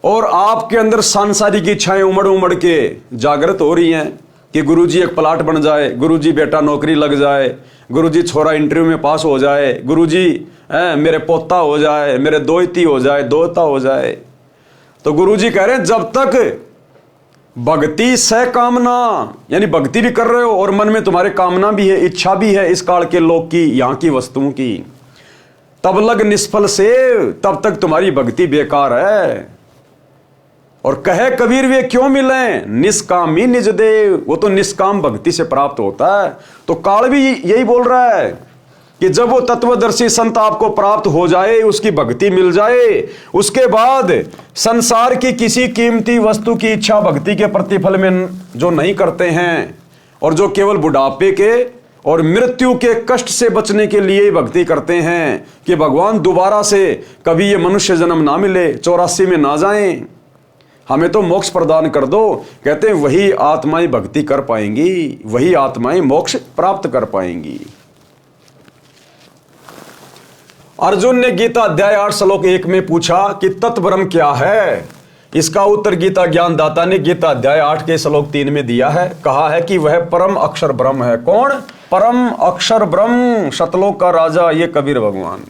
और आपके अंदर सांसारिक इच्छाएं उमड़ उमड़ के जागृत हो रही हैं कि गुरु जी एक प्लाट बन जाए, गुरु जी बेटा नौकरी लग जाए, गुरु जी छोरा इंटरव्यू में पास हो जाए, गुरु जी मेरे पोता हो जाए, मेरे दोहती हो जाए, दोहता हो जाए। तो गुरु जी कह रहे हैं जब तक भक्ति सह कामना, यानी भक्ति भी कर रहे हो और मन में तुम्हारे कामना भी है, इच्छा भी है इस काल के लोक की, यहां की वस्तुओं की, तब लग निष्फल से, तब तक तुम्हारी भक्ति बेकार है। और कहे कबीर वे क्यों मिले निष्कामी निज देव, वो तो निष्काम भक्ति से प्राप्त होता है। तो काल भी यही बोल रहा है कि जब वो तत्वदर्शी संत आपको प्राप्त हो जाए, उसकी भक्ति मिल जाए, उसके बाद संसार की किसी कीमती वस्तु की इच्छा भक्ति के प्रतिफल में जो नहीं करते हैं, और जो केवल बुढ़ापे के और मृत्यु के कष्ट से बचने के लिए भक्ति करते हैं कि भगवान दोबारा से कभी ये मनुष्य जन्म ना मिले, 84 में ना जाएं, हमें तो मोक्ष प्रदान कर दो, कहते हैं वही आत्माएं भक्ति कर पाएंगी, वही आत्माएं मोक्ष प्राप्त कर पाएंगी। अर्जुन ने गीता अध्याय 8 श्लोक 1 में पूछा कि तत्ब्रह्म क्या है। इसका उत्तर गीता ज्ञानदाता ने गीता अध्याय 8 के श्लोक 3 में दिया है। कहा है कि वह परम अक्षर ब्रह्म है। कौन? परम अक्षर ब्रह्म, सतलोक का राजा, ये कबीर भगवान।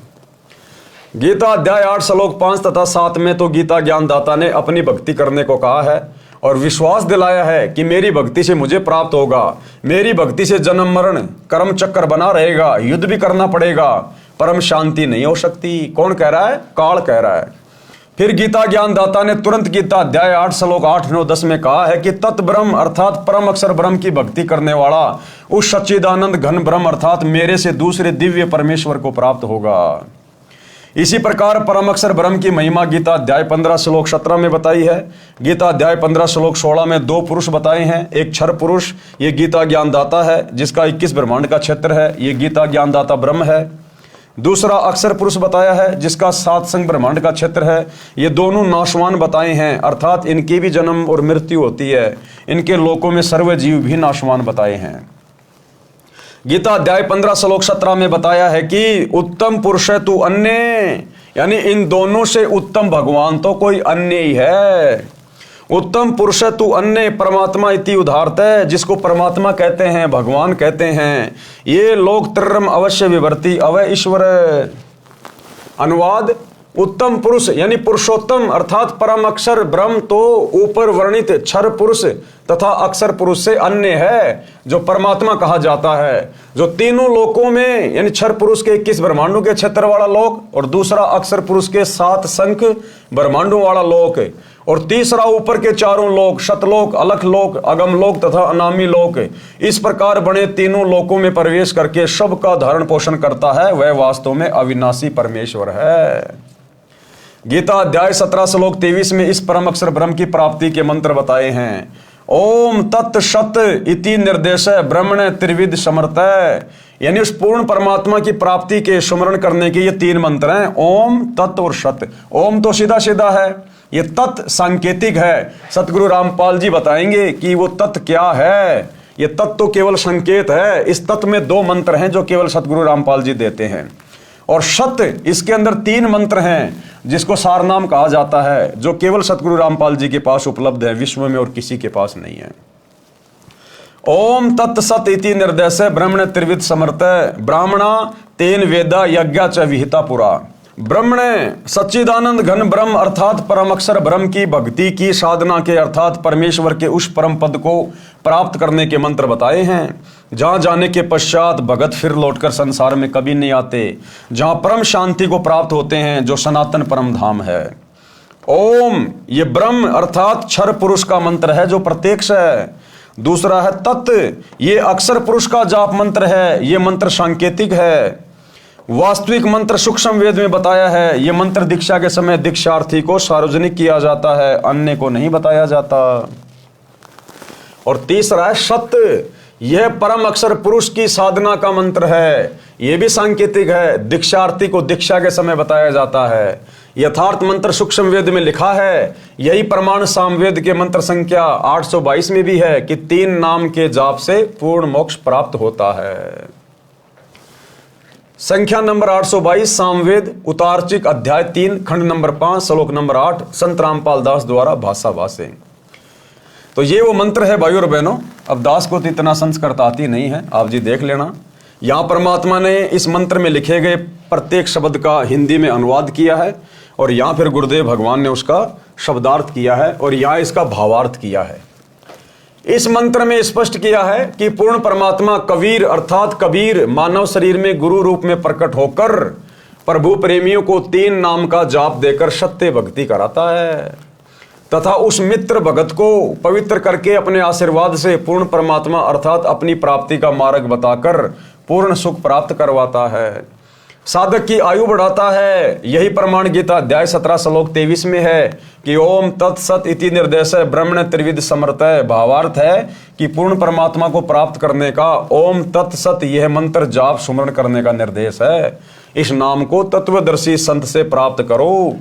गीता अध्याय 8 श्लोक 5 तथा 7 में तो गीता ज्ञानदाता ने अपनी भक्ति करने को कहा है और विश्वास दिलाया है कि मेरी भक्ति से मुझे प्राप्त होगा, मेरी भक्ति से जन्म मरण कर्म चक्कर बना रहेगा, युद्ध भी करना पड़ेगा, परम शांति नहीं हो सकती। कौन कह रहा है? काल कह रहा है। फिर गीता ज्ञानदाता ने तुरंत गीता अध्याय 8 श्लोक 8, 9, 10 में कहा है कि तत् ब्रह्म अर्थात परम अक्षर ब्रह्म की भक्ति करने वाला उस सच्चिदानंद घन ब्रह्म अर्थात मेरे से दूसरे दिव्य परमेश्वर को प्राप्त होगा। इसी प्रकार परम अक्षर ब्रह्म की महिमा गीता अध्याय 15 श्लोक 17 में बताई है। गीता अध्याय 15 श्लोक 16 में 2 पुरुष बताए हैं। एक क्षर पुरुष, ये गीता ज्ञानदाता है जिसका 21 ब्रह्मांड का क्षेत्र है, ये गीता ज्ञानदाता ब्रह्म है। दूसरा अक्षर पुरुष बताया है जिसका 7 संग ब्रह्मांड का क्षेत्र है, ये दोनों नाशवान बताए हैं अर्थात इनकी भी जन्म और मृत्यु होती है, इनके लोकों में सर्व जीव भी नाशवान बताए हैं। गीता अध्याय 15 श्लोक 17 में बताया है कि उत्तम पुरुष है तू अन्य, यानी इन दोनों से उत्तम भगवान तो कोई अन्य ही है। उत्तम पुरुष है तू अन्य परमात्मा इति उदाहरत है, जिसको परमात्मा कहते हैं, भगवान कहते हैं। ये लोग त्रिरम अवश्य विवर्ती अवय ईश्वर। अनुवाद, उत्तम पुरुष यानी पुरुषोत्तम अर्थात परम अक्षर ब्रह्म तो ऊपर वर्णित क्षर पुरुष तथा अक्षर पुरुष से अन्य है, जो परमात्मा कहा जाता है, जो तीनों लोकों में यानी क्षर पुरुष के 21 ब्रह्मांडों के क्षेत्र वाला लोक, और दूसरा अक्षर पुरुष के 7 संख्य ब्रह्मांडों वाला लोक, और तीसरा ऊपर के 4 लोक, शतलोक, अलख लोक, अगम लोक तथा अनामी लोक। इस प्रकार बने तीनों लोकों में प्रवेश करके सबका धारण पोषण करता है, वह वास्तव में अविनाशी परमेश्वर है। गीता अध्याय 17 श्लोक 23 में इस परम अक्षर ब्रह्म की प्राप्ति के मंत्र बताए हैं। ओम तत् सत इति निर्देश ब्रह्मण त्रिविध समर्थ, यानी उस पूर्ण परमात्मा की प्राप्ति के सुमरण करने के ये 3 मंत्र हैं, ओम, तत् और सत। ओम तो सीधा सीधा है, ये तत् सांकेतिक है। सतगुरु रामपाल जी बताएंगे कि वो तत् क्या है। ये तत् तो केवल संकेत है। इस तत् में 2 मंत्र हैं जो केवल सतगुरु रामपाल जी देते हैं, और सत इसके अंदर 3 मंत्र हैं जिसको सारनाम कहा जाता है, जो केवल सतगुरु रामपाल जी के पास उपलब्ध है, विश्व में और किसी के पास नहीं है। ओम तत् सत इति निर्देश ब्रह्मण त्रिविध समर्थ ब्राह्मणा तेन वेदा यज्ञा च विहिता पुरा। ब्रह्मण सच्चिदानंद घन ब्रह्म अर्थात परम अक्षर ब्रह्म की भक्ति की साधना के अर्थात परमेश्वर के उस परम पद को प्राप्त करने के मंत्र बताए हैं, जहां जाने के पश्चात भगत फिर लौटकर संसार में कभी नहीं आते, जहां परम शांति को प्राप्त होते हैं, जो सनातन परम धाम है। ओम ये ब्रह्म अर्थात क्षर पुरुष का मंत्र है जो प्रत्यक्ष है। दूसरा है तत्, ये अक्षर पुरुष का जाप मंत्र है, ये मंत्र सांकेतिक है। वास्तविक मंत्र सूक्ष्म वेद में बताया है, ये मंत्र दीक्षा के समय दीक्षार्थी को सार्वजनिक किया जाता है, अन्य को नहीं बताया जाता। और तीसरा है सत्य, यह परम अक्षर पुरुष की साधना का मंत्र है, यह भी सांकेतिक है, दीक्षार्थी को दीक्षा के समय बताया जाता है। यथार्थ मंत्र सूक्ष्म वेद में लिखा है, यही प्रमाण सामवेद के मंत्र संख्या 822 में भी है कि 3 नाम के जाप से पूर्ण मोक्ष प्राप्त होता है। संख्या नंबर 822 सामवेद उतारचिक अध्याय 3 खंड नंबर 5 श्लोक नंबर 8 संत रामपाल दास द्वारा भाषा भाषे। तो ये वो मंत्र है भाइयों और बहनों। अब दास को तो इतना संस्कृत आती नहीं है, आप जी देख लेना। यहाँ परमात्मा ने इस मंत्र में लिखे गए प्रत्येक शब्द का हिंदी में अनुवाद किया है, और यहाँ फिर गुरुदेव भगवान ने उसका शब्दार्थ किया है, और यहाँ इसका भावार्थ किया है। इस मंत्र में स्पष्ट किया है कि पूर्ण परमात्मा कबीर अर्थात कबीर मानव शरीर में गुरु रूप में प्रकट होकर प्रभु प्रेमियों को 3 नाम का जाप देकर सत्य भक्ति कराता है, तथा उस मित्र भगत को पवित्र करके अपने आशीर्वाद से पूर्ण परमात्मा अर्थात अपनी प्राप्ति का मार्ग बताकर पूर्ण सुख प्राप्त करवाता है, साधक की आयु बढ़ाता है। यही प्रमाण गीता अध्याय 17 श्लोक 23 में है कि ओम तत्सत इति निर्देश ब्रह्मण त्रिविध समर्थ है। भावार्थ है कि पूर्ण परमात्मा को प्राप्त करने का ओम तत्सत यह मंत्र जाप सुमरण करने का निर्देश है। इस नाम को तत्वदर्शी संत से प्राप्त करो।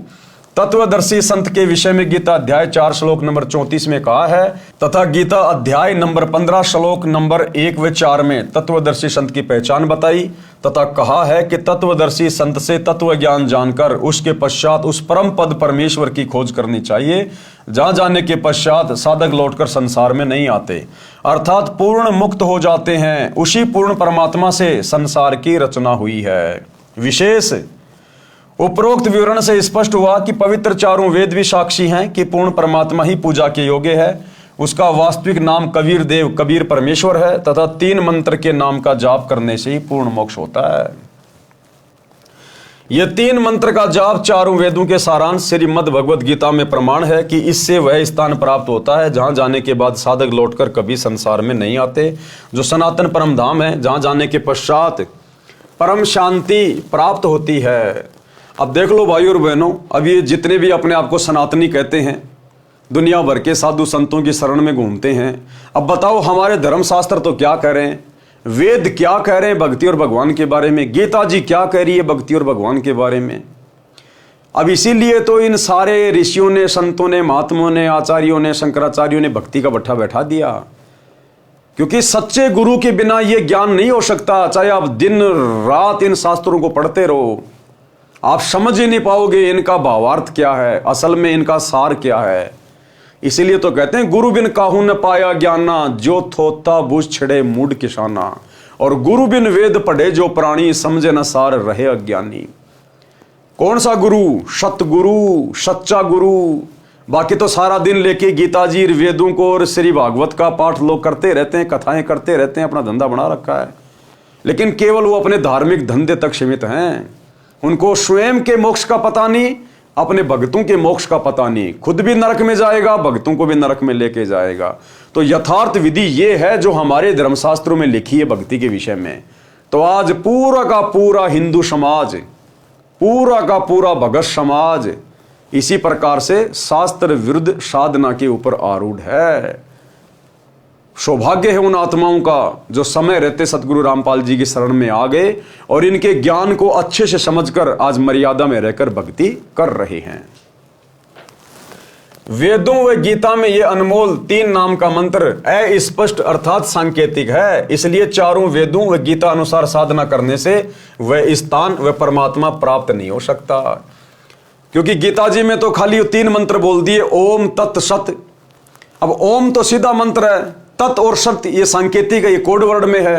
तत्वदर्शी संत के विषय में गीता अध्याय 4 श्लोक नंबर 34 में कहा है, तथा गीता अध्याय नंबर 15 श्लोक नंबर 1 व 4 में तत्वदर्शी संत की पहचान बताई, तथा कहा है कि तत्वदर्शी संत से तत्व ज्ञान जानकर उसके पश्चात उस परम पद परमेश्वर की खोज करनी चाहिए, जहां जाने के पश्चात साधक लौटकर संसार में नहीं आते, अर्थात पूर्ण मुक्त हो जाते हैं। उसी पूर्ण परमात्मा से संसार की रचना हुई है। विशेष उपरोक्त विवरण से स्पष्ट हुआ कि पवित्र 4 वेद भी साक्षी हैं कि पूर्ण परमात्मा ही पूजा के योग्य है। उसका वास्तविक नाम कबीर देव कबीर परमेश्वर है, तथा 3 मंत्र के नाम का जाप करने से ही पूर्ण मोक्ष होता है। यह 3 मंत्र का जाप 4 वेदों के सारांश श्रीमद् भगवद गीता में प्रमाण है कि इससे वह स्थान प्राप्त होता है जहां जाने के बाद साधक लौटकर कभी संसार में नहीं आते, जो सनातन परम धाम है, जहां जाने के पश्चात परम शांति प्राप्त होती है। अब देख लो भाइयों और बहनों, अब ये जितने भी अपने आप को सनातनी कहते हैं, दुनिया भर के साधु संतों की शरण में घूमते हैं। अब बताओ हमारे धर्मशास्त्र तो क्या कह रहे हैं, वेद क्या कह रहे हैं भक्ति और भगवान के बारे में, गीता जी क्या कह रही है भक्ति और भगवान के बारे में। अब इसीलिए तो इन सारे ऋषियों ने, संतों ने, महात्माओं ने, आचार्यों ने, शंकराचार्यों ने भक्ति का भट्ठा बैठा दिया, क्योंकि सच्चे गुरु के बिना यह ज्ञान नहीं हो सकता। चाहे आप दिन रात इन शास्त्रों को पढ़ते रहो, आप समझ ही नहीं पाओगे इनका भावार्थ क्या है, असल में इनका सार क्या है। इसीलिए तो कहते हैं गुरु बिन काहू न पाया ज्ञाना, जो थोता बुझ छिड़े मूड किसाना। और गुरु बिन वेद पढ़े जो प्राणी, समझे न सार रहे अज्ञानी। कौन सा गुरु? सतगुरु, सच्चा गुरु। बाकी तो सारा दिन लेके गीता जी, वेदों को और श्री भागवत का पाठ लोग करते रहते हैं, कथाएं करते रहते हैं, अपना धंधा बना रखा है। लेकिन केवल वो अपने धार्मिक धंधे तक सीमित हैं। उनको स्वयं के मोक्ष का पता नहीं, अपने भक्तों के मोक्ष का पता नहीं। खुद भी नरक में जाएगा, भक्तों को भी नरक में लेके जाएगा। तो यथार्थ विधि ये है जो हमारे धर्मशास्त्रों में लिखी है भक्ति के विषय में। तो आज पूरा का पूरा हिंदू समाज, पूरा का पूरा भगत समाज इसी प्रकार से शास्त्र विरुद्ध साधना के ऊपर आरूढ़ है। सौभाग्य है उन आत्माओं का जो समय रहते सतगुरु रामपाल जी की शरण में आ गए और इनके ज्ञान को अच्छे से समझकर आज मर्यादा में रहकर भक्ति कर रहे हैं। वेदों व गीता में यह अनमोल 3 नाम का मंत्र अस्पष्ट अर्थात सांकेतिक है। इसलिए चारों वेदों व गीता अनुसार साधना करने से वह स्थान व परमात्मा प्राप्त नहीं हो सकता। क्योंकि गीता जी में तो खाली 3 मंत्र बोल दिए, ओम तत् सत। अब ओम तो सीधा मंत्र है, तत् और सत ये सांकेतिक है, ये कोड वर्ड में है।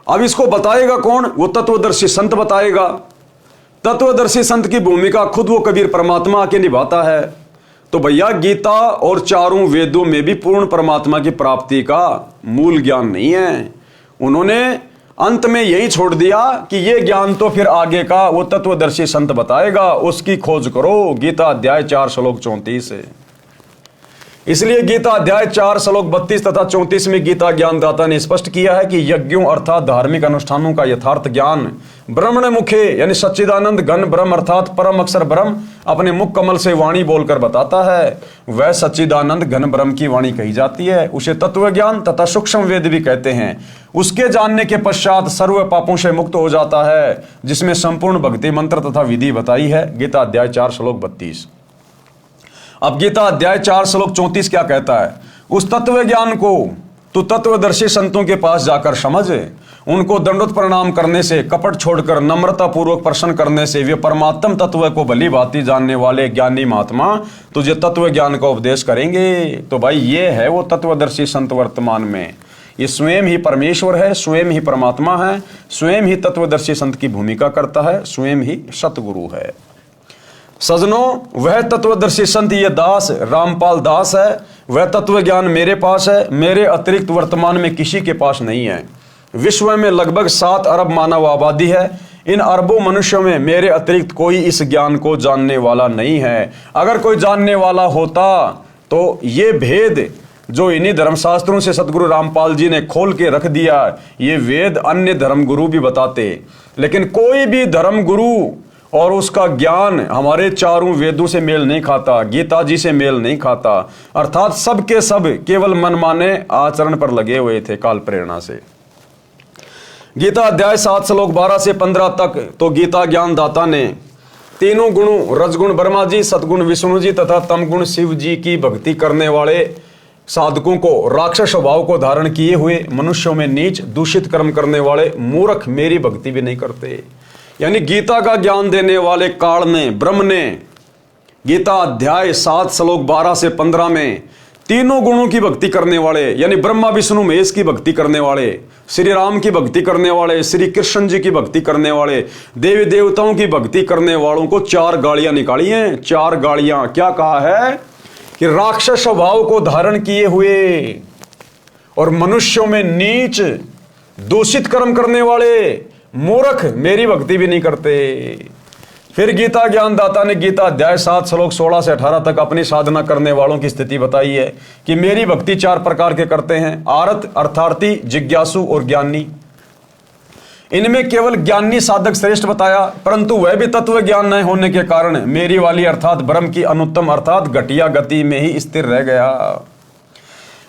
अब इसको बताएगा कौन? वो तत्वदर्शी संत बताएगा। तत्वदर्शी संत की भूमिका खुद वो कबीर परमात्मा आके निभाता है। तो भैया गीता और चारों वेदों में भी पूर्ण परमात्मा की प्राप्ति का मूल ज्ञान नहीं है। उन्होंने अंत में यही छोड़ दिया कि ये ज्ञान तो फिर आगे का वो तत्वदर्शी संत बताएगा, उसकी खोज करो। गीता अध्याय 4 श्लोक 34 है। इसलिए गीता अध्याय 4 श्लोक 32 तथा 34 में गीता ज्ञानदाता ने स्पष्ट किया है कि यज्ञों अर्थात धार्मिक अनुष्ठानों का यथार्थ ज्ञान ब्रह्मण मुखे यानी सच्चिदानंद घन ब्रह्म अर्थात परम अक्षर ब्रह्म अपने मुख कमल से वाणी बोलकर बताता है। वह सच्चिदानंद घन ब्रह्म की वाणी कही जाती है। उसे तत्व ज्ञान तथा सूक्ष्म वेद भी कहते हैं। उसके जानने के पश्चात सर्व पापों से मुक्त हो जाता है, जिसमें संपूर्ण भक्ति मंत्र तथा विधि बताई है। गीता अध्याय 4 श्लोक 32। अब गीता अध्याय 4 श्लोक 34 क्या कहता है? उस तत्व ज्ञान को तो तत्वदर्शी संतों के पास जाकर समझ। उनको दंडोत प्रणाम करने से, कपट छोड़कर नम्रता पूर्वक प्रश्न करने से वे परमात्म तत्व को भली भांति जानने वाले ज्ञानी महात्मा तुझे तत्व ज्ञान का उपदेश करेंगे। तो भाई ये है वो तत्वदर्शी संत वर्तमान में। ये स्वयं ही परमेश्वर है, स्वयं ही परमात्मा है, स्वयं ही तत्वदर्शी संत की भूमिका करता है, स्वयं ही सतगुरु है। सजनों, वह तत्वदर्शी संत ये दास रामपाल दास है। वह तत्व ज्ञान मेरे पास है, मेरे अतिरिक्त वर्तमान में किसी के पास नहीं है। विश्व में लगभग 7 अरब मानव आबादी है। इन अरबों मनुष्यों में मेरे अतिरिक्त कोई इस ज्ञान को जानने वाला नहीं है। अगर कोई जानने वाला होता तो ये भेद जो इन्हीं धर्मशास्त्रों से सतगुरु रामपाल जी ने खोल के रख दिया, ये वेद अन्य धर्मगुरु भी बताते। लेकिन कोई भी धर्मगुरु और उसका ज्ञान हमारे चारों वेदों से मेल नहीं खाता, गीता जी से मेल नहीं खाता। अर्थात सब के सब केवल मनमाने आचरण पर लगे हुए थे काल प्रेरणा से। गीता अध्याय 7 श्लोक 12 से 15 तक तो गीता ज्ञानदाता ने तीनों गुणों रजगुण ब्रह्मा जी, सतगुण विष्णु जी तथा तमगुण शिव जी की भक्ति करने वाले साधकों को, राक्षस स्वभाव को धारण किए हुए मनुष्यों में नीच दूषित कर्म करने वाले मूर्ख मेरी भक्ति भी नहीं करते। यानी गीता का ज्ञान देने वाले काल ने, ब्रह्म ने गीता अध्याय 7 श्लोक 12 से 15 में तीनों गुणों की भक्ति करने वाले यानी ब्रह्मा विष्णु महेश की भक्ति करने वाले, श्री राम की भक्ति करने वाले, श्री कृष्ण जी की भक्ति करने वाले, देवी देवताओं की भक्ति करने वालों को 4 गालियां निकाली हैं। 4 गालियां क्या कहा है कि राक्षस स्वभाव को धारण किए हुए और मनुष्यों में नीच दूषित कर्म करने वाले मूर्ख मेरी भक्ति भी नहीं करते। फिर गीता ज्ञानदाता ने गीता अध्याय 7 श्लोक 16 से 18 तक अपनी साधना करने वालों की स्थिति बताई है कि मेरी भक्ति 4 प्रकार के करते हैं: आरत, अर्थार्थी, जिज्ञासु और ज्ञानी। इनमें केवल ज्ञानी साधक श्रेष्ठ बताया, परंतु वह भी तत्व ज्ञान न होने के कारण मेरी वाली अर्थात ब्रह्म की अनुत्तम अर्थात घटिया गति में ही स्थिर रह गया।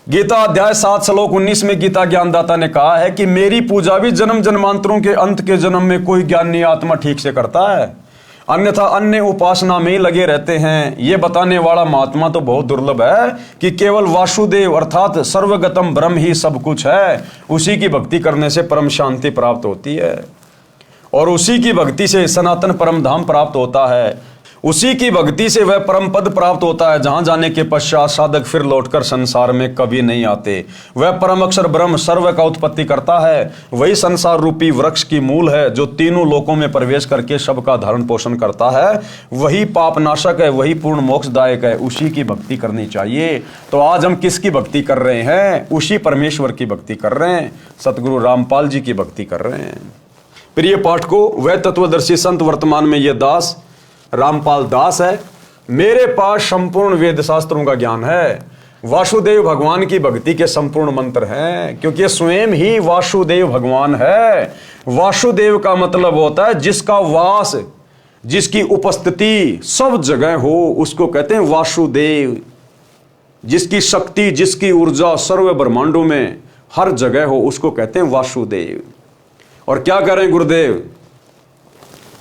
गीता अध्याय 7 श्लोक 19 में गीता ज्ञानदाता ने कहा है कि मेरी पूजा भी जन्म जन्मांतरों के अंत के जन्म में कोई ज्ञानी आत्मा ठीक से करता है। अन्यथा अन्य उपासना में ही लगे रहते हैं। ये बताने वाला महात्मा तो बहुत दुर्लभ है कि केवल वासुदेव अर्थात सर्वगतम ब्रह्म ही सब कुछ है। उसी की भक्ति करने से परम शांति प्राप्त होती है और उसी की भक्ति से सनातन परम धाम प्राप्त होता है। उसी की भक्ति से वह परम पद प्राप्त होता है जहां जाने के पश्चात साधक फिर लौटकर संसार में कभी नहीं आते। वह परम अक्षर ब्रह्म सर्व का उत्पत्ति करता है। वही संसार रूपी वृक्ष की मूल है जो तीनों लोकों में प्रवेश करके सबका धारण पोषण करता है। वही पाप नाशक है, वही पूर्ण मोक्षदायक है। उसी की भक्ति करनी चाहिए। तो आज हम किसकी भक्ति कर रहे हैं? उसी परमेश्वर की भक्ति कर रहे हैं। सतगुरु रामपाल जी की भक्ति कर रहे हैं। प्रिय पाठकों, वह तत्वदर्शी संत वर्तमान में यह दास रामपाल दास है। मेरे पास संपूर्ण वेद शास्त्रों का ज्ञान है। वासुदेव भगवान की भक्ति के संपूर्ण मंत्र हैं, क्योंकि ये स्वयं ही वासुदेव भगवान है। वासुदेव का मतलब होता है जिसका वास, जिसकी उपस्थिति सब जगह हो, उसको कहते हैं वासुदेव। जिसकी शक्ति, जिसकी ऊर्जा सर्व ब्रह्मांडों में हर जगह हो, उसको कहते हैं वासुदेव। और क्या करें गुरुदेव?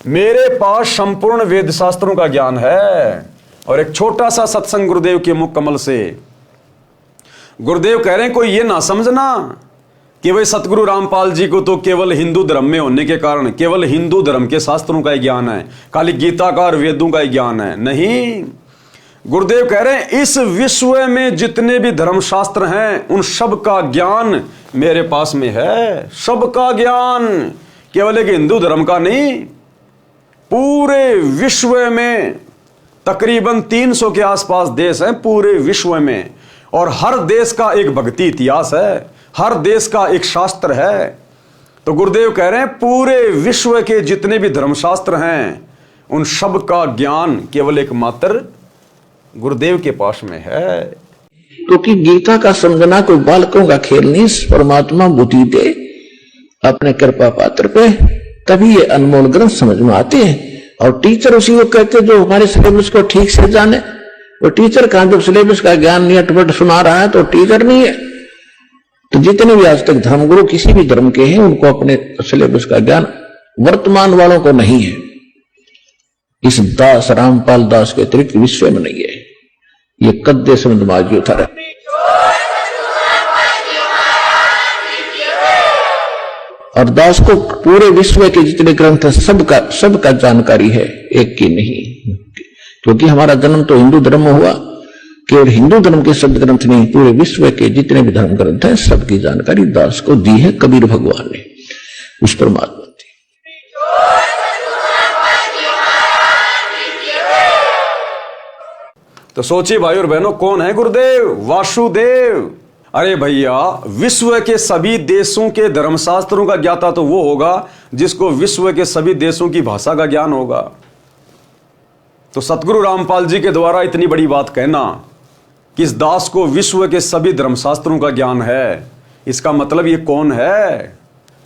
मेरे पास संपूर्ण वेद शास्त्रों का ज्ञान है। और एक छोटा सा सत्संग गुरुदेव के मुख कमल से गुरुदेव कह रहे हैं, कोई ये ना समझना कि भाई सतगुरु रामपाल जी को तो केवल हिंदू धर्म में होने के कारण केवल हिंदू धर्म के शास्त्रों का ही ज्ञान है, खाली गीता का और वेदों का ही ज्ञान है। नहीं, गुरुदेव कह रहे हैं इस विश्व में जितने भी धर्मशास्त्र हैं उन सब का ज्ञान मेरे पास में है। सबका ज्ञान, केवल एक हिंदू धर्म का नहीं। पूरे विश्व में तकरीबन 300 के आसपास देश हैं पूरे विश्व में, और हर देश का एक भक्ति इतिहास है, हर देश का एक शास्त्र है। तो गुरुदेव कह रहे हैं पूरे विश्व के जितने भी धर्मशास्त्र हैं उन सब का ज्ञान केवल एकमात्र गुरुदेव के पास में है। क्योंकि गीता का समझना कोई बालकों का खेल नहीं। परमात्मा बुद्धि दे अपने कृपा पात्र पे, तभी ये अनमोल ग्रंथ समझ में आते हैं। और टीचर उसी को कहते जो हमारे सिलेबस को ठीक से जाने। वो टीचर कहां, जब सिलेबस का ज्ञान नहीं अटपट सुना रहा है तो टीचर नहीं है। तो जितने भी आज तक धर्मगुरु किसी भी धर्म के हैं उनको अपने सिलेबस का ज्ञान वर्तमान वालों को नहीं है। इस दास रामपाल दास के अतिरिक्त विश्व में नहीं है। ये कद्दे समझ माजी उतारा। और दास को पूरे विश्व के जितने ग्रंथ है सबका जानकारी है, एक की नहीं। क्योंकि हमारा जन्म तो हिंदू धर्म में हुआ। केवल हिंदू धर्म के शब्द ग्रंथ नहीं, पूरे विश्व के जितने भी धर्म ग्रंथ हैं सबकी जानकारी दास को दी है कबीर भगवान ने, उस परमात्मा की। तो सोचिए भाई और बहनों, कौन है गुरुदेव? वासुदेव। अरे भैया, विश्व के सभी देशों के धर्मशास्त्रों का ज्ञाता तो वो होगा जिसको विश्व के सभी देशों की भाषा का ज्ञान होगा। तो सतगुरु रामपाल जी के द्वारा इतनी बड़ी बात कहना कि इस दास को विश्व के सभी धर्मशास्त्रों का ज्ञान है, इसका मतलब ये कौन है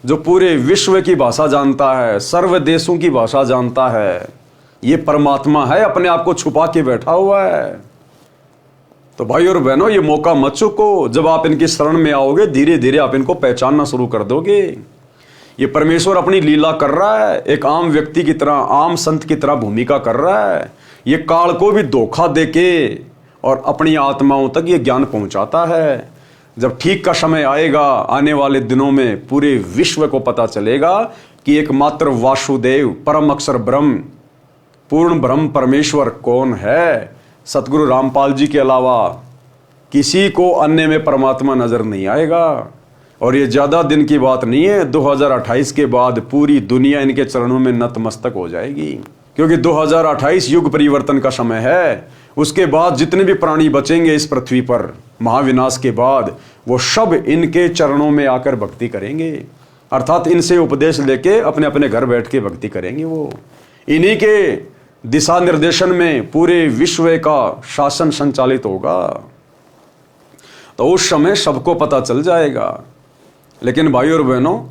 जो पूरे विश्व की भाषा जानता है, सर्व देशों की भाषा जानता है? ये परमात्मा है, अपने आप को छुपा के बैठा हुआ है। तो भाई और बहनों, ये मौका मत चूको। जब आप इनकी शरण में आओगे धीरे धीरे आप इनको पहचानना शुरू कर दोगे। ये परमेश्वर अपनी लीला कर रहा है, एक आम व्यक्ति की तरह, आम संत की तरह भूमिका कर रहा है। ये काल को भी धोखा देके और अपनी आत्माओं तक ये ज्ञान पहुंचाता है। जब ठीक का समय आएगा, आने वाले दिनों में पूरे विश्व को पता चलेगा कि एकमात्र वासुदेव परम अक्षर ब्रह्म, पूर्ण ब्रह्म परमेश्वर कौन है। सतगुरु रामपाल जी के अलावा किसी को अन्य में परमात्मा नजर नहीं आएगा। और ये ज्यादा दिन की बात नहीं है, 2028 के बाद पूरी दुनिया इनके चरणों में नतमस्तक हो जाएगी। क्योंकि 2028 युग परिवर्तन का समय है। उसके बाद जितने भी प्राणी बचेंगे इस पृथ्वी पर महाविनाश के बाद, वो सब इनके चरणों में आकर भक्ति करेंगे, अर्थात इनसे उपदेश लेके अपने अपने घर बैठ के भक्ति करेंगे। वो इन्हीं के दिशा निर्देशन में पूरे विश्व का शासन संचालित होगा। तो उस समय सबको पता चल जाएगा। लेकिन भाई और बहनों,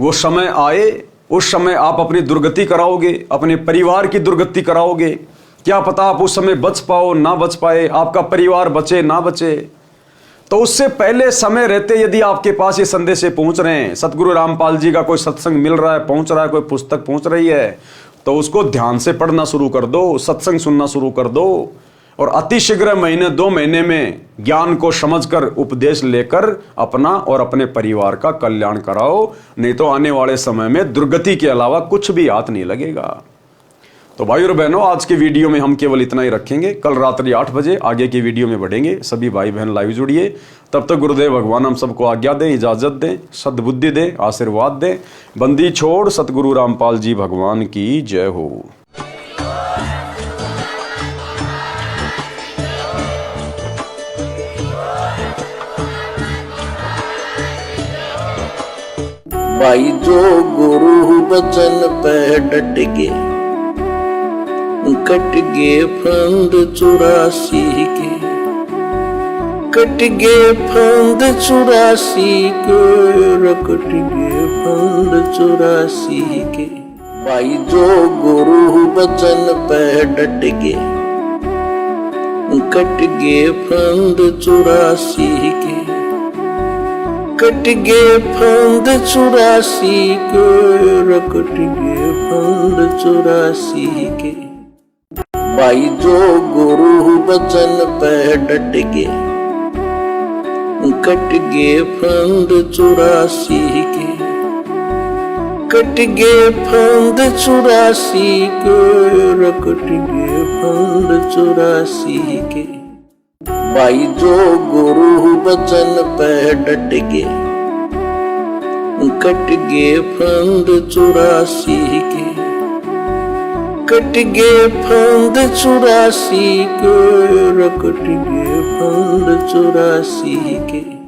वो समय आए, उस समय आप अपनी दुर्गति कराओगे, अपने परिवार की दुर्गति कराओगे। क्या पता आप उस समय बच पाओ ना बच पाए, आपका परिवार बचे ना बचे। तो उससे पहले समय रहते यदि आपके पास ये संदेश पहुंच रहे हैं, सतगुरु रामपाल जी का कोई सत्संग मिल रहा है, पहुंच रहा है, कोई पुस्तक पहुंच रही है, तो उसको ध्यान से पढ़ना शुरू कर दो, सत्संग सुनना शुरू कर दो, और अतिशीघ्र महीने 2 महीने में ज्ञान को समझकर उपदेश लेकर अपना और अपने परिवार का कल्याण कराओ, नहीं तो आने वाले समय में दुर्गति के अलावा कुछ भी हाथ नहीं लगेगा। तो भाई और बहनों, आज की वीडियो में हम केवल इतना ही रखेंगे। कल रात्रि 8 बजे आगे की वीडियो में बढ़ेंगे। सभी भाई बहन लाइव जुड़िए। तब तक गुरुदेव भगवान हम सबको आज्ञा दें, इजाजत दें, सद्बुद्धि दें, आशीर्वाद दें। बंदी छोड़ सतगुरु रामपाल जी भगवान की जय हो। भाई जो गुरु बचन पे डट गे, कट गे फंद 84 के, कट गे फंद 84 के, कट गे फंद 84 के। भाई जो गुरु बचन पे डट गे, कट गे फंद 84 के, कट गे फंद 84 के, कट गे फंद 84 के। भाई जो गुरु बचन पे डट गे, कट गे फंद 84 के, कट गे फंद 84 के, कट गे फंद 84 के। भाई जो गुरु बचन पे डट गे, कट गे फंद 84 के, कट गे फंद 84 के, कट गे फंद 84 के।